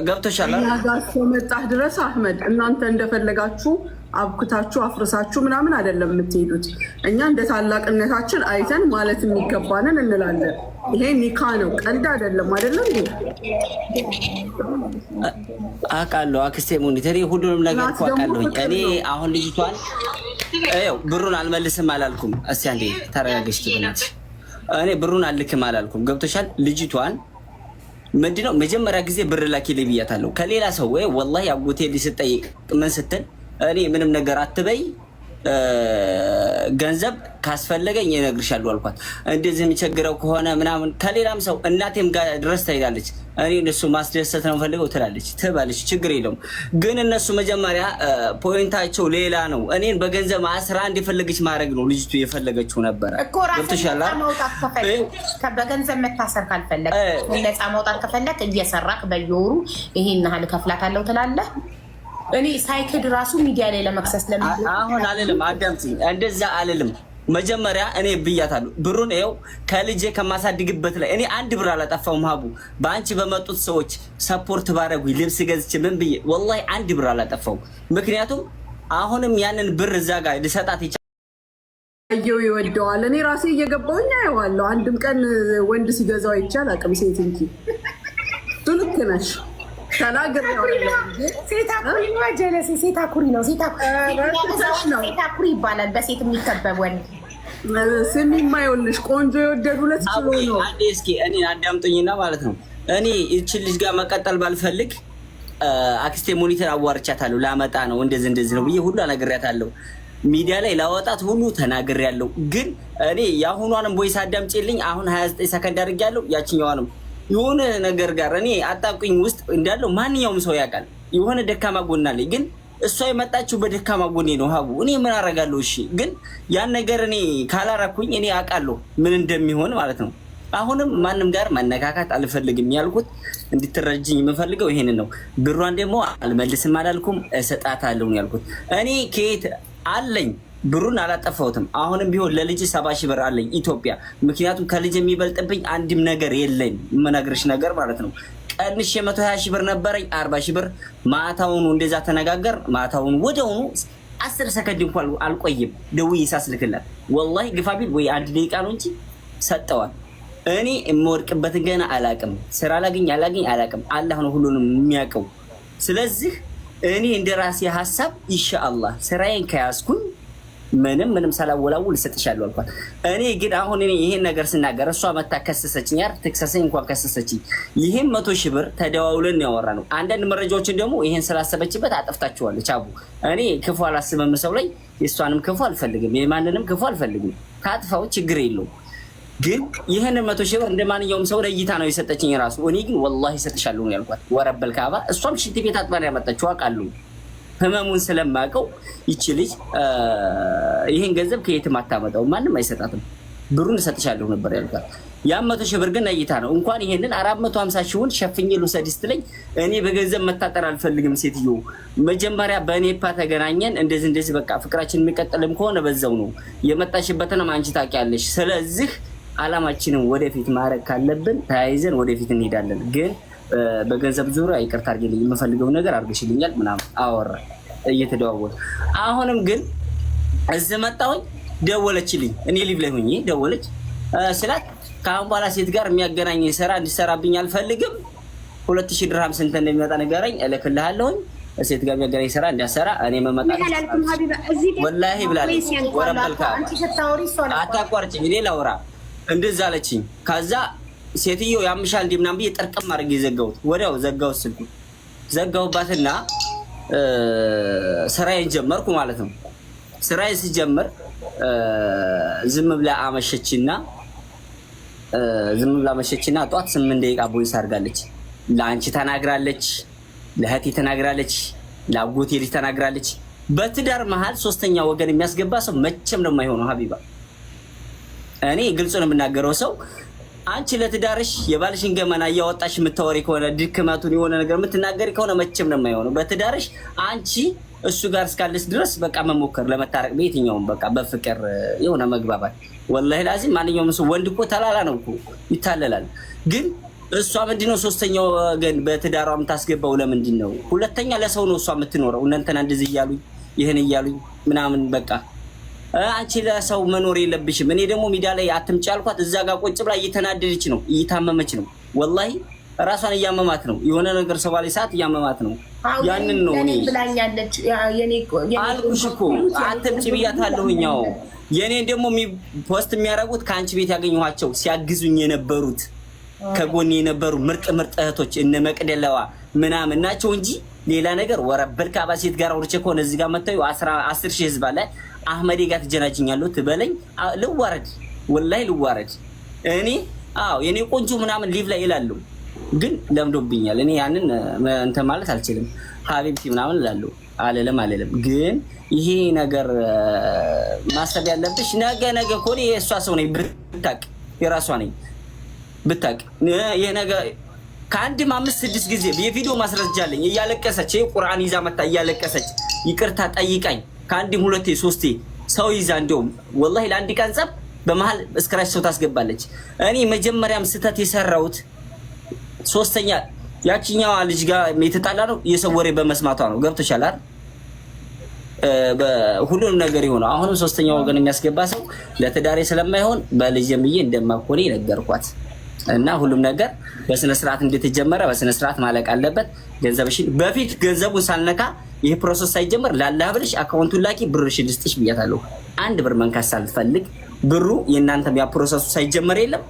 ገብቶሻል? እኛ ጋር እስከመጣህ ድረስ አህመድ፣ እናንተ እንደፈለጋችሁ አብክታችሁ አፍርሳችሁ ምናምን አይደለም የምትሄዱት። እኛ እንደ ታላቅነታችን አይተን ማለት የሚገባንን እንላለን። ይሄ ኒካ ነው፣ ቀልድ አይደለም። አይደለም እንዴ? አውቃለሁ አክስቴ ሙኒት፣ እኔ ሁሉንም ነገር እኮ አውቃለሁኝ። እኔ አሁን ልጅቷን ብሩን አልመልስም አላልኩም። እስኪ አንዴ ተረጋግሽ ትብናት። እኔ ብሩን አልክም አላልኩም። ገብቶሻል? ልጅቷን ምንድነው መጀመሪያ ጊዜ ብር ላኪልኝ ብያታለሁ ከሌላ ሰው። ወይ ወላሂ አጎቴ ሊስጠይቅ ምን ስትል እኔ ምንም ነገር አትበይ፣ ገንዘብ ካስፈለገኝ እነግርሻለሁ አልኳት። እንደዚህ የሚቸግረው ከሆነ ምናምን ከሌላም ሰው እናቴም ጋር ድረስ ትሄዳለች። እኔ እነሱ ማስደሰት ነው ፈልገው ትባለች፣ ችግር የለውም። ግን እነሱ መጀመሪያ ፖይንታቸው ሌላ ነው። እኔን በገንዘብ አስራ እንደፈለገች ማድረግ ነው ልጅቱ የፈለገችው ነበረ እኮ። ራስን ማውጣት ከፈለክ በገንዘብ መታሰር ካልፈለክ ነፃ ማውጣት ከፈለክ እየሰራክ በየወሩ ይሄን ያህል እከፍላታለሁ ትላለህ። እኔ ሳይክድ ራሱ ሚዲያ ላይ ለመክሰስ አሁን አልልም። አዳምጪኝ፣ እንደዛ አልልም። መጀመሪያ እኔ ብያታለሁ ብሩን ይኸው ከልጄ ከማሳድግበት ላይ እኔ አንድ ብር አላጠፋውም። ሀቡ በአንቺ በመጡት ሰዎች ሰፖርት ባረጉኝ ልብስ ገዝቼ ምን ብዬ ወላሂ አንድ ብር አላጠፋውም። ምክንያቱም አሁንም ያንን ብር እዛ ጋር ልሰጣት እየው ይወደዋል። እኔ ራሴ እየገባሁኝ አየዋለሁ። አንድም ቀን ወንድ ሲገዛው አይቻል አቅም ሴት እንጂ ልክ ነሽ። ሴት አኩሪ ይባላል። በሴት የሚከበብ ወንድ ስሚማ፣ ይኸውልሽ ቆንጆ የወደዱ ሁለት ኪሎ ነው። እስኪ እኔ አዳምጡኝና ማለት ነው። እኔ ይህችን ልጅ ጋር መቀጠል ባልፈልግ አክስቴ ሞኒተር አዋርቻታለሁ። ላመጣ ነው እንደዚህ ነው ብዬ ሁሉ አነግሬያታለሁ። ሚዲያ ላይ ላወጣት ሁሉ ተናግሬያለሁ። ግን እኔ የአሁኗንም ቦይስ አዳምጪልኝ። አሁን 29 ሰከንድ አድርጌያለሁ። ያችኛዋንም የሆነ ነገር ጋር እኔ አጣብቅኝ ውስጥ እንዳለው ማንኛውም ሰው ያውቃል። የሆነ ደካማ ጎን አለኝ፣ ግን እሷ የመጣችው በደካማ ጎኔ ነው። ሀቡ እኔ ምን አደርጋለሁ? እሺ፣ ግን ያን ነገር እኔ ካላረኩኝ እኔ አውቃለሁ ምን እንደሚሆን ማለት ነው። አሁንም ማንም ጋር መነካካት አልፈልግም ያልኩት እንድትረጅኝ የምፈልገው ይሄንን ነው። ብሯን ደግሞ አልመልስም አላልኩም፣ እሰጣታለሁ ያልኩት እኔ ከየት አለኝ ብሩን አላጠፋሁትም። አሁንም ቢሆን ለልጅ 70 ሺህ ብር አለኝ ኢትዮጵያ። ምክንያቱም ከልጅ የሚበልጥብኝ አንድም ነገር የለኝ። የምነግርሽ ነገር ማለት ነው። ቀንሽ 120 ሺህ ብር ነበረኝ፣ 40 ሺህ ብር ማታውኑ እንደዛ ተነጋገር። ማታውኑ ወደውኑ 10 ሰከንድ እንኳን አልቆይም ደውዬ ሳስልክላት ወላሂ ግፋ ቢል ወይ 1 ደቂቃ ነው እንጂ ሰጠዋል። እኔ የምወድቅበትን ገና አላቅም። ስራ አላገኝ አላቅም። አላህ ነው ሁሉንም የሚያውቀው። ስለዚህ እኔ እንደራሴ ሀሳብ ኢንሻአላህ ስራዬን ከያዝኩኝ ምንም ሳላወላውል እሰጥሻለሁ አልኳት። እኔ ግን አሁን ይሄን ነገር ስናገር እሷ መታ ከሰሰችኝ። ያር ትክሰሰኝ እንኳን ከሰሰችኝ። ይሄን 100 ሺህ ብር ተደዋውለን ያወራ ነው። አንዳንድ መረጃዎችን ደግሞ ይሄን ስላሰበችበት አጠፍታችኋለች። አቡ እኔ ክፉ አላስብም ሰው ላይ። የእሷንም ክፉ አልፈልግም፣ የማንንም ክፉ አልፈልግም። ካጥፋው ችግር የለውም። ግን ይሄን 100 ሺህ ብር እንደማንኛውም ሰው ለይታ ነው የሰጠችኝ ራሱ። እኔ ግን ወላሂ እሰጥሻለሁ ነው ያልኳት። ወረበል ካባ እሷም ሽንት ቤት አጥባ ነው ያመጣችው። አውቃለሁ ህመሙን ስለማውቀው ይቺ ልጅ ይሄን ገንዘብ ከየትም አታመጣው፣ ማንም አይሰጣትም። ብሩን እሰጥሻለሁ ነበር ያልኳት። ያን 100 ሺህ ብር ግን አይታ ነው እንኳን ይሄንን 450 ሺውን ሸፍኜ ልውሰድ ስትለኝ እኔ በገንዘብ መታጠር አልፈልግም። ሴትዮ መጀመሪያ በኔፓ ተገናኘን፣ እንደዚህ በቃ ፍቅራችን የሚቀጥልም ከሆነ በዛው ነው የመጣሽበትንም አንቺ ታውቂያለሽ። ስለዚህ አላማችንን ወደፊት ማድረግ ካለብን ተያይዘን ወደፊት እንሄዳለን። ግን በገንዘብ ዙሪያ ይቅርታ አድርጊልኝ፣ የምፈልገው ነገር አድርገሽልኛል ምናምን አወራ እየተደዋወለ። አሁንም ግን እዚህ መጣሁኝ፣ ደወለችልኝ። እኔ ሊቭ ላይ ሆኜ ደወለች ስላት ከአሁን በኋላ ሴት ጋር የሚያገናኝ ስራ እንዲሰራብኝ አልፈልግም። 2000 ድርሃም ስንት እንደሚመጣ ንገረኝ፣ እልክልሃለሁኝ። ሴት ጋር የሚያገናኝ ስራ እንዲያሰራ እኔ መመጣ ወላሂ ብላለች። ወረበልካ አታቋርጭ፣ እኔ ላውራ እንደዛ አለችኝ። ከዛ ሴትዮ ያምሻል እንደ ምናምን ብዬ ጠርቅም አድርጌ ዘጋሁት። ወዲያው ዘጋሁት፣ ስልኩ ዘጋሁባትና ስራዬን ጀመርኩ ማለት ነው። ስራዬን ስጀምር ዝም ብላ አመሸችና ዝም ብላ መሸችና ጧት 8 ደቂቃ ቦይስ አድርጋለች። ለአንቺ ተናግራለች፣ ለእህቴ ተናግራለች፣ ለአጎቴ ልጅ ተናግራለች። በትዳር መሀል ሶስተኛ ወገን የሚያስገባ ሰው መቼም ነው የማይሆነው ሀቢባ። እኔ ግልጽ ነው የምናገረው። ሰው አንቺ ለትዳርሽ የባልሽን ገመና እያወጣሽ የምታወሪ ከሆነ ድክመቱን የሆነ ነገር የምትናገሪ ከሆነ መቼም ነው የማይሆነው። በትዳርሽ አንቺ እሱ ጋር እስካለች ድረስ በቃ መሞከር ለመታረቅ በየትኛውም በቃ በፍቅር የሆነ መግባባት። ወላሂ ላዚም ማንኛውም ሰው ወንድ እኮ ተላላ ነው እኮ ይታለላል። ግን እሷ ምንድነው ሶስተኛው ወገን በትዳሯ የምታስገባው? ለምንድን ነው? ሁለተኛ ለሰው ነው እሷ የምትኖረው። እናንተና እንደዚህ እያሉኝ ይሄን እያሉኝ ምናምን በቃ አንቺ ለሰው መኖር የለብሽም። እኔ ደግሞ ሚዲያ ላይ አትምጪ አልኳት። እዛ ጋር ቁጭ ብላ እየተናደደች ነው፣ እየታመመች ነው። ወላሂ ራሷን እያመማት ነው። የሆነ ነገር ሰው ባለ ሰዓት እያመማት ነው። ያንን ነው እኔ ብላኛለች። አልኩሽ እኮ አትምጪ ብያታለሁኝ። የኔን ደግሞ ፖስት የሚያደርጉት ከአንቺ ቤት ያገኘኋቸው ሲያግዙኝ የነበሩት ከጎኔ የነበሩ ምርጥ እህቶች እነ መቅደላዋ ምናምን ናቸው እንጂ ሌላ ነገር ወረበል ካባ ሴት ጋር አውርቼ ከሆነ እዚህ ጋር መጣዩ 10,000 ህዝብ አለ። አህመዴ ጋር ትጀናጅኛለሁ ትበለኝ ልዋረድ፣ ወላሂ ልዋረድ። እኔ የኔ ቆንጆ ምናምን ሊቭ ላይ ይላሉ፣ ግን ለምዶብኛል። እኔ ያንን እንትን ማለት አልችልም። ሀቢብቲ ምናምን እላለሁ አለለም። ግን ይሄ ነገር ማሰብ ያለብሽ ነገ እኮ እኔ የእሷ ሰው ነኝ ብታቅ፣ የራሷ ነኝ ብታቅ። ይሄ ነገር ከአንድም 5-6 ጊዜ የቪዲዮ ማስረጃ አለኝ። እያለቀሰች ቁርአን ይዛ መጣ እያለቀሰች ይቅርታ ጠይቃኝ ከአንድም 2-3 ሰው ይዛ እንደውም ወላሂ ለአንድ ቀን ጸብ በመሃል እስክራች ሰው ታስገባለች። እኔ መጀመሪያም ስተት የሰራሁት ሶስተኛ ያቺኛዋ ልጅ ጋር የተጣላ ነው የሰው ወሬ በመስማቷ ነው። ገብቶሻል አይደል? ሁሉንም ነገር ይሆናል። አሁንም ሶስተኛ ወገን የሚያስገባ ሰው ለትዳሬ ስለማይሆን በልጅም ብዬ እንደማኮኔ ነገርኳት እና ሁሉም ነገር በስነ ስርዓት እንደተጀመረ በስነ ስርዓት ማለቅ አለበት። ገንዘብሽን በፊት ገንዘቡን ሳልነካ ይሄ ፕሮሰስ ሳይጀመር ላላህ ብለሽ አካውንቱን ላኪ ብርሽን ልስጥሽ ብያታለሁ። አንድ ብር መንካት ሳልፈልግ ብሩ የእናንተም ያ ፕሮሰሱ ሳይጀመር የለም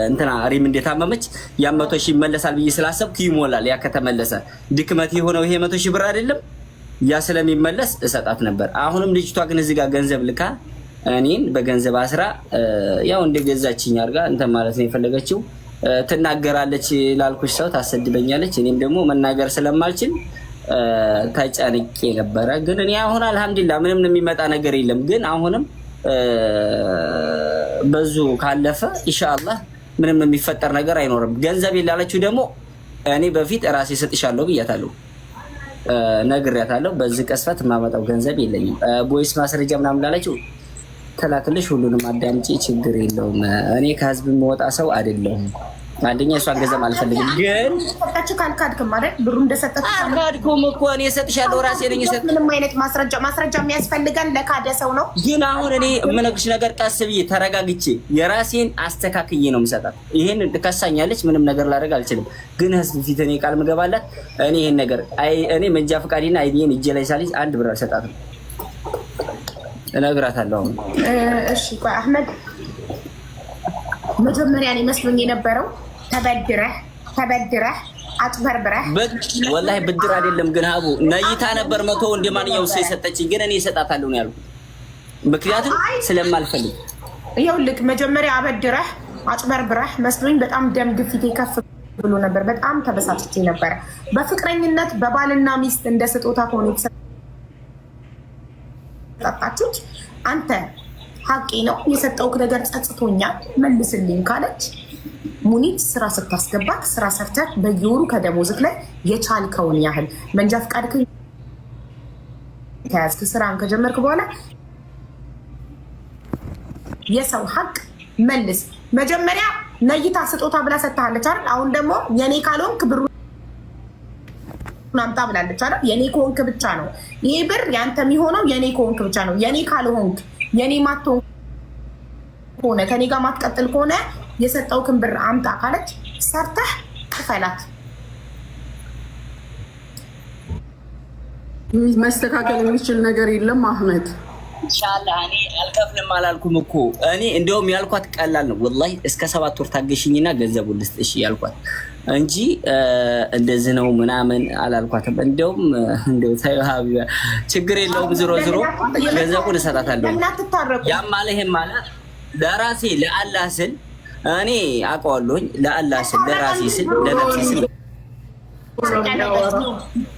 እንትና ሪም እንደታመመች ያ 100,000 ይመለሳል ብዬ ስላሰብኩ ይሞላል። ያ ከተመለሰ ድክመት የሆነው ይሄ 100,000 ብር አይደለም ያ ስለሚመለስ እሰጣት ነበር። አሁንም ልጅቷ ግን እዚህ ጋር ገንዘብ ልካ እኔን በገንዘብ አስራ ያው እንደገዛችኝ አድርጋ እንትን ማለት ነው የፈለገችው። ትናገራለች ላልኩሽ ሰው ታሰድበኛለች። እኔም ደግሞ መናገር ስለማልችል ተጨንቄ ነበረ። ግን እኔ አሁን አልሐምዱሊላህ ምንም የሚመጣ ነገር የለም። ግን አሁንም በዙ ካለፈ ኢንሻአላህ ምንም የሚፈጠር ነገር አይኖርም። ገንዘብ ይላለችው ደግሞ እኔ በፊት ራሴ ሰጥሻለሁ ብያታለሁ፣ ነግሬያታለሁ። በዚህ ቀስፈት የማመጣው ገንዘብ የለኝም። ቦይስ ማስረጃ ምናምን ላለችው ተላክልሽ፣ ሁሉንም አዳምጪ፣ ችግር የለውም። እኔ ከህዝብ የምወጣ ሰው አይደለሁም። አንደኛ እሷን ገንዘብ አልፈልግም። ግን ሰጣችሁ ካልካድክም ማለት ብሩ እንደሰጣችሁ ካልካድኩም እኮ እኔ እሰጥሻለሁ ራሴ ነኝ። ምንም አይነት ማስረጃ የሚያስፈልገን ለካደ ሰው ነው። ግን አሁን እኔ የምነግርሽ ነገር ቀስ ብዬ ተረጋግቼ የራሴን አስተካክዬ ነው የምሰጣት። ይሄን ትከሳኛለች፣ ምንም ነገር ላደርግ አልችልም። ግን ህዝብ ፊት እኔ ቃል ምገባላት እኔ ይሄን ነገር እኔ መንጃ ፈቃዴና አይዲን እጄ ላይ ሳልይዝ 1 ብር አልሰጣትም፣ እነግራታለሁ። እሺ ቆይ አህመድ፣ መጀመሪያ እኔ መስሎኝ የነበረው ተበድረህ አጭበርብረህ ወላሂ ብድር አይደለም። ግን ሀቡ ነይታ ነበር 100 እንደማንኛውም ሰው የሰጠችኝ። ግን እኔ እሰጣታለሁ ነው ያልኩት፣ ምክንያቱም ስለማልፈልግ። ይኸውልህ መጀመሪያ አበድረህ አጭበርብረህ መስሎኝ በጣም ደም ግፊቴ ከፍ ብሎ ነበር። በጣም ተበሳጭቼ ነበር። በፍቅረኝነት በባልና ሚስት እንደ ስጦታ ከሆነ የተሰጣችሁት አንተ ሀቄ ነው የሰጠውክ ነገር ጸጽቶኛል መልስልኝ ካለች ሙኒት ስራ ስታስገባት ስራ ሰርተህ በየወሩ ከደሞዝክ ላይ የቻልከውን ያህል መንጃ ፈቃድክ ከያዝክ ስራን ከጀመርክ በኋላ የሰው ሀቅ መልስ። መጀመሪያ ነይታ ስጦታ ብላ ሰጥታለች አይደል? አሁን ደግሞ የኔ ካልሆንክ ብሩ ናምጣ ብላለች አይደል? የኔ ከሆንክ ብቻ ነው ይሄ ብር ያንተ የሚሆነው፣ የኔ ከሆንክ ብቻ ነው። የኔ ካልሆንክ የኔ ማትሆን ከሆነ ከኔ ጋር ማትቀጥል ከሆነ የሰጠውክን ብር አምጣ ካለች ሰርተህ ክፈላት። መስተካከል የሚችል ነገር የለም አህመድ። ኢንሻአላህ እኔ አልከፍልም አላልኩም እኮ። እኔ እንደውም ያልኳት ቀላል ነው ወላሂ። እስከ 7 ወር ታገሽኝና ገንዘቡን ልስጥሽ ያልኳት እንጂ እንደዚህ ነው ምናምን አላልኳትም። እንደውም ታዩ ሀቢባ ችግር የለውም ዝሮ ገንዘቡን እሰጣታለሁ። ያም ማለት ይሄም ማለት ለራሴ ለአላህ ስል እኔ አውቀዋለሁኝ ለአላህ ስል ለራሴ ስል ለነፍሴ ስል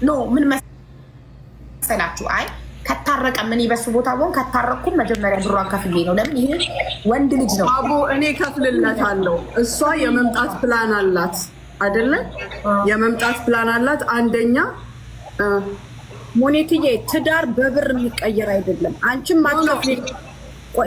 ኖ ምን መሰላችሁ? አይ ከታረቀ ምን ይበሱ ቦታ ሆን ከታረኩም መጀመሪያ ብሯን ከፍዬ ነው። ለምን ይሄ ወንድ ልጅ ነው። አቦ እኔ ከፍልለታለሁ። እሷ የመምጣት ፕላን አላት አይደለ? የመምጣት ፕላን አላት። አንደኛ ሞኔትዬ ትዳር በብር የሚቀየር አይደለም። አንቺም አትከፍሊ።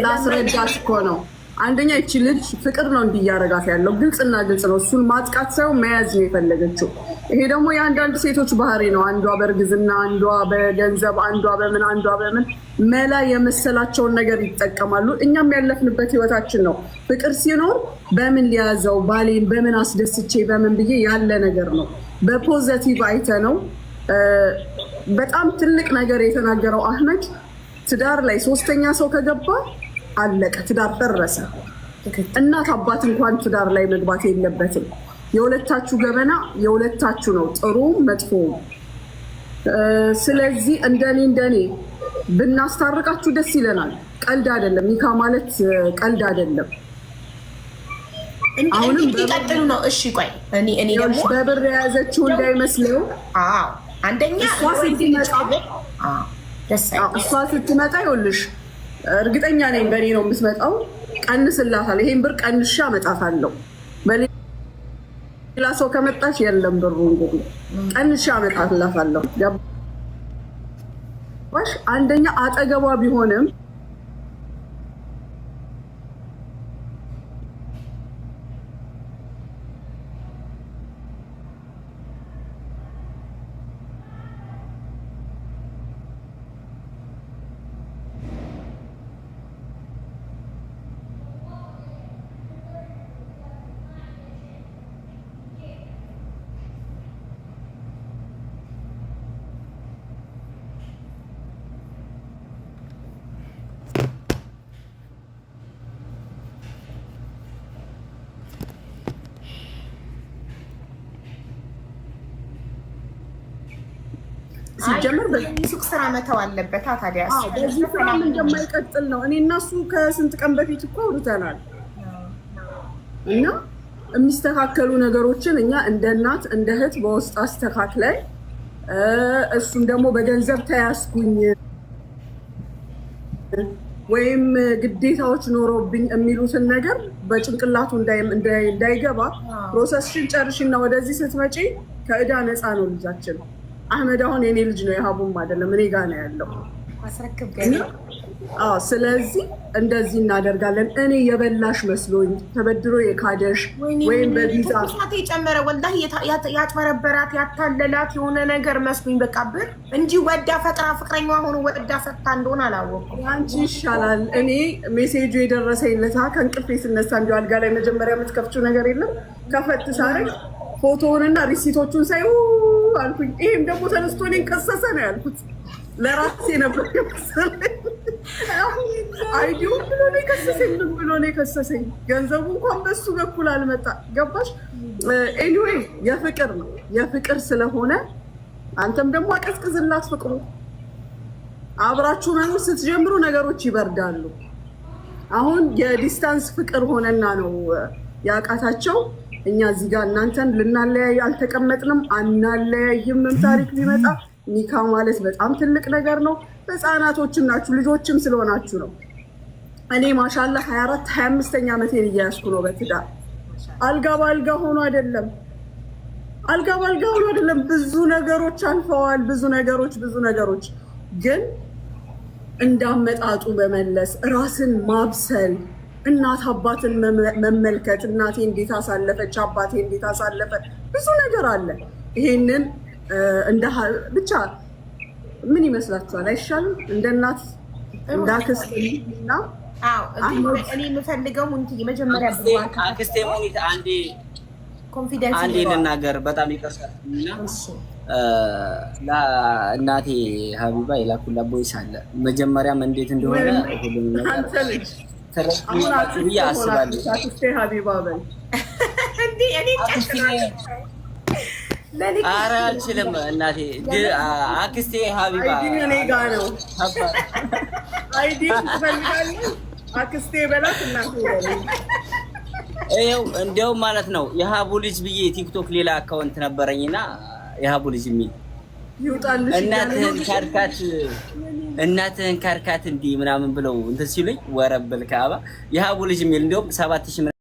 ላስረዳሽ እኮ ነው። አንደኛ ይቺ ልጅ ፍቅር ነው እንዲያረጋት ያለው ግልጽና ግልጽ ነው። እሱን ማጥቃት ሳይሆን መያዝ ነው የፈለገችው። ይሄ ደግሞ የአንዳንድ ሴቶች ባህሪ ነው። አንዷ በእርግዝና፣ አንዷ በገንዘብ፣ አንዷ በምን አንዷ በምን መላ የመሰላቸውን ነገር ይጠቀማሉ። እኛም ያለፍንበት ህይወታችን ነው። ፍቅር ሲኖር በምን ሊያዘው ባሌን በምን አስደስቼ በምን ብዬ ያለ ነገር ነው። በፖዘቲቭ አይተ ነው። በጣም ትልቅ ነገር የተናገረው አህመድ ትዳር ላይ ሶስተኛ ሰው ከገባ አለቀ፣ ትዳር ፈረሰ። እናት አባት እንኳን ትዳር ላይ መግባት የለበትም። የሁለታችሁ ገበና የሁለታችሁ ነው፣ ጥሩ መጥፎ። ስለዚህ እንደኔ ብናስታርቃችሁ ደስ ይለናል። ቀልድ አይደለም፣ ኒካ ማለት ቀልድ አይደለም። አሁንም ይቀጥሉ ነው። እሺ ቆይ እኔ ደግሞ በብር የያዘችው እንዳይመስለው። አንደኛ እሷ ስትመጣ ይኸውልሽ እርግጠኛ ነኝ በእኔ ነው የምትመጣው። ቀንስላታል። ይሄን ብር ቀንሻ አመጣታለሁ። በሌላ ሰው ከመጣች የለም ብሩ እንግዲህ ቀንሻ አመጣትላታለሁ። ገባሽ? አንደኛ አጠገቧ ቢሆንም ሲጀምር ሱቅ ስራ መተው አለበት። ታዲያ በዚህ ስራም እንደማይቀጥል ነው። እኔ እና እሱ ከስንት ቀን በፊት እኮ አውርተናል። እና የሚስተካከሉ ነገሮችን እኛ እንደ እናት እንደ እህት በውስጥ አስተካክለን እሱም ደግሞ በገንዘብ ተያዝኩኝ ወይም ግዴታዎች ኖሮብኝ የሚሉትን ነገር በጭንቅላቱ እንዳይገባ ፕሮሰስሽን ጨርሽና ወደዚህ ስትመጪ ከእዳ ነፃ ነው ልጃችን። አህመድ አሁን የኔ ልጅ ነው፣ የሀቡም አይደለም፣ እኔ ጋ ነው ያለው። ስለዚህ እንደዚህ እናደርጋለን። እኔ የበላሽ መስሎኝ ተበድሮ የካደሽ ወይም በቪዛ የጨመረ ወላሂ ያጭበረበራት ያታለላት የሆነ ነገር መስሎኝ በቃ ብር እንጂ ወዳ ፈጥራ ፍቅረኛዋ ሆኖ ወዳ ፈታ እንደሆነ አላወኩም። አንቺ ይሻላል። እኔ ሜሴጁ የደረሰኝ ለታ ከእንቅልፌ ስነሳ እንዲሁ አልጋ ላይ መጀመሪያ የምትከፍችው ነገር የለም ከፈት ሳረግ ፎቶውንና ሪሲቶቹን ሳይ አልኩኝ። ይሄም ደግሞ ተነስቶ እኔን ከሰሰ ነው ያልኩት። ለራሴ ነበር የመሰለኝ። አይዲውን ብሎ ነው የከሰሰኝ፣ ምን ብሎ ነው የከሰሰኝ? ገንዘቡ እንኳን በሱ በኩል አልመጣ። ገባሽ? ኤኒዌይ የፍቅር ነው፣ የፍቅር ስለሆነ አንተም ደግሞ አቀዝቅዝላት ፍቅሩ። አብራችሁ መኖር ስትጀምሩ ነገሮች ይበርዳሉ። አሁን የዲስታንስ ፍቅር ሆነና ነው ያቃታቸው። እኛ እዚህ ጋር እናንተን ልናለያይ አልተቀመጥንም፣ አናለያይምም። ታሪክ ቢመጣ ኒካ ማለት በጣም ትልቅ ነገር ነው። ህፃናቶችም ናችሁ ልጆችም ስለሆናችሁ ነው። እኔ ማሻላ 24 25ኛ ዓመቴን እያያዝኩ ነው በትዳር። አልጋ በአልጋ ሆኖ አይደለም፣ አልጋ በአልጋ ሆኖ አይደለም። ብዙ ነገሮች አልፈዋል። ብዙ ነገሮች ግን እንዳመጣጡ በመለስ ራስን ማብሰል፣ እናት አባትን መመልከት፣ እናቴ እንዴት አሳለፈች፣ አባቴ እንዴት አሳለፈ፣ ብዙ ነገር አለ። ይሄንን እንደ ብቻ ምን ይመስላችኋል? አይሻልም? እንደ እናት እንዳክስት እና እኔ የምፈልገው ሙኒት የመጀመሪያ አክስቴ ሙኒት አንዴ ልናገር፣ በጣም ይቀርሳል እና እናቴ ሀቢባ የላኩላ ቦይስ አለ። መጀመሪያም እንዴት እንደሆነ ሁሉም ነገር ብዬ አስባለሁ። ሀቢባ በል ኧረ አልችልም እናቴ። አክስቴ ሀቢባ እኔ ጋ ነው። አይዲ ትፈልጋለህ? አክስቴ በላት እናቴ ይኸው እንደውም ማለት ነው የሀቡ ልጅ ብዬ ቲክቶክ ሌላ አካውንት ነበረኝና የሀቡ ልጅ የሚል ይውጣልሽ እናትህን ካርካት እንዲህ ምናምን ብለው እንትን ሲሉኝ ወረብል ከአባ የሀቡ ልጅ የሚል እንደውም 7000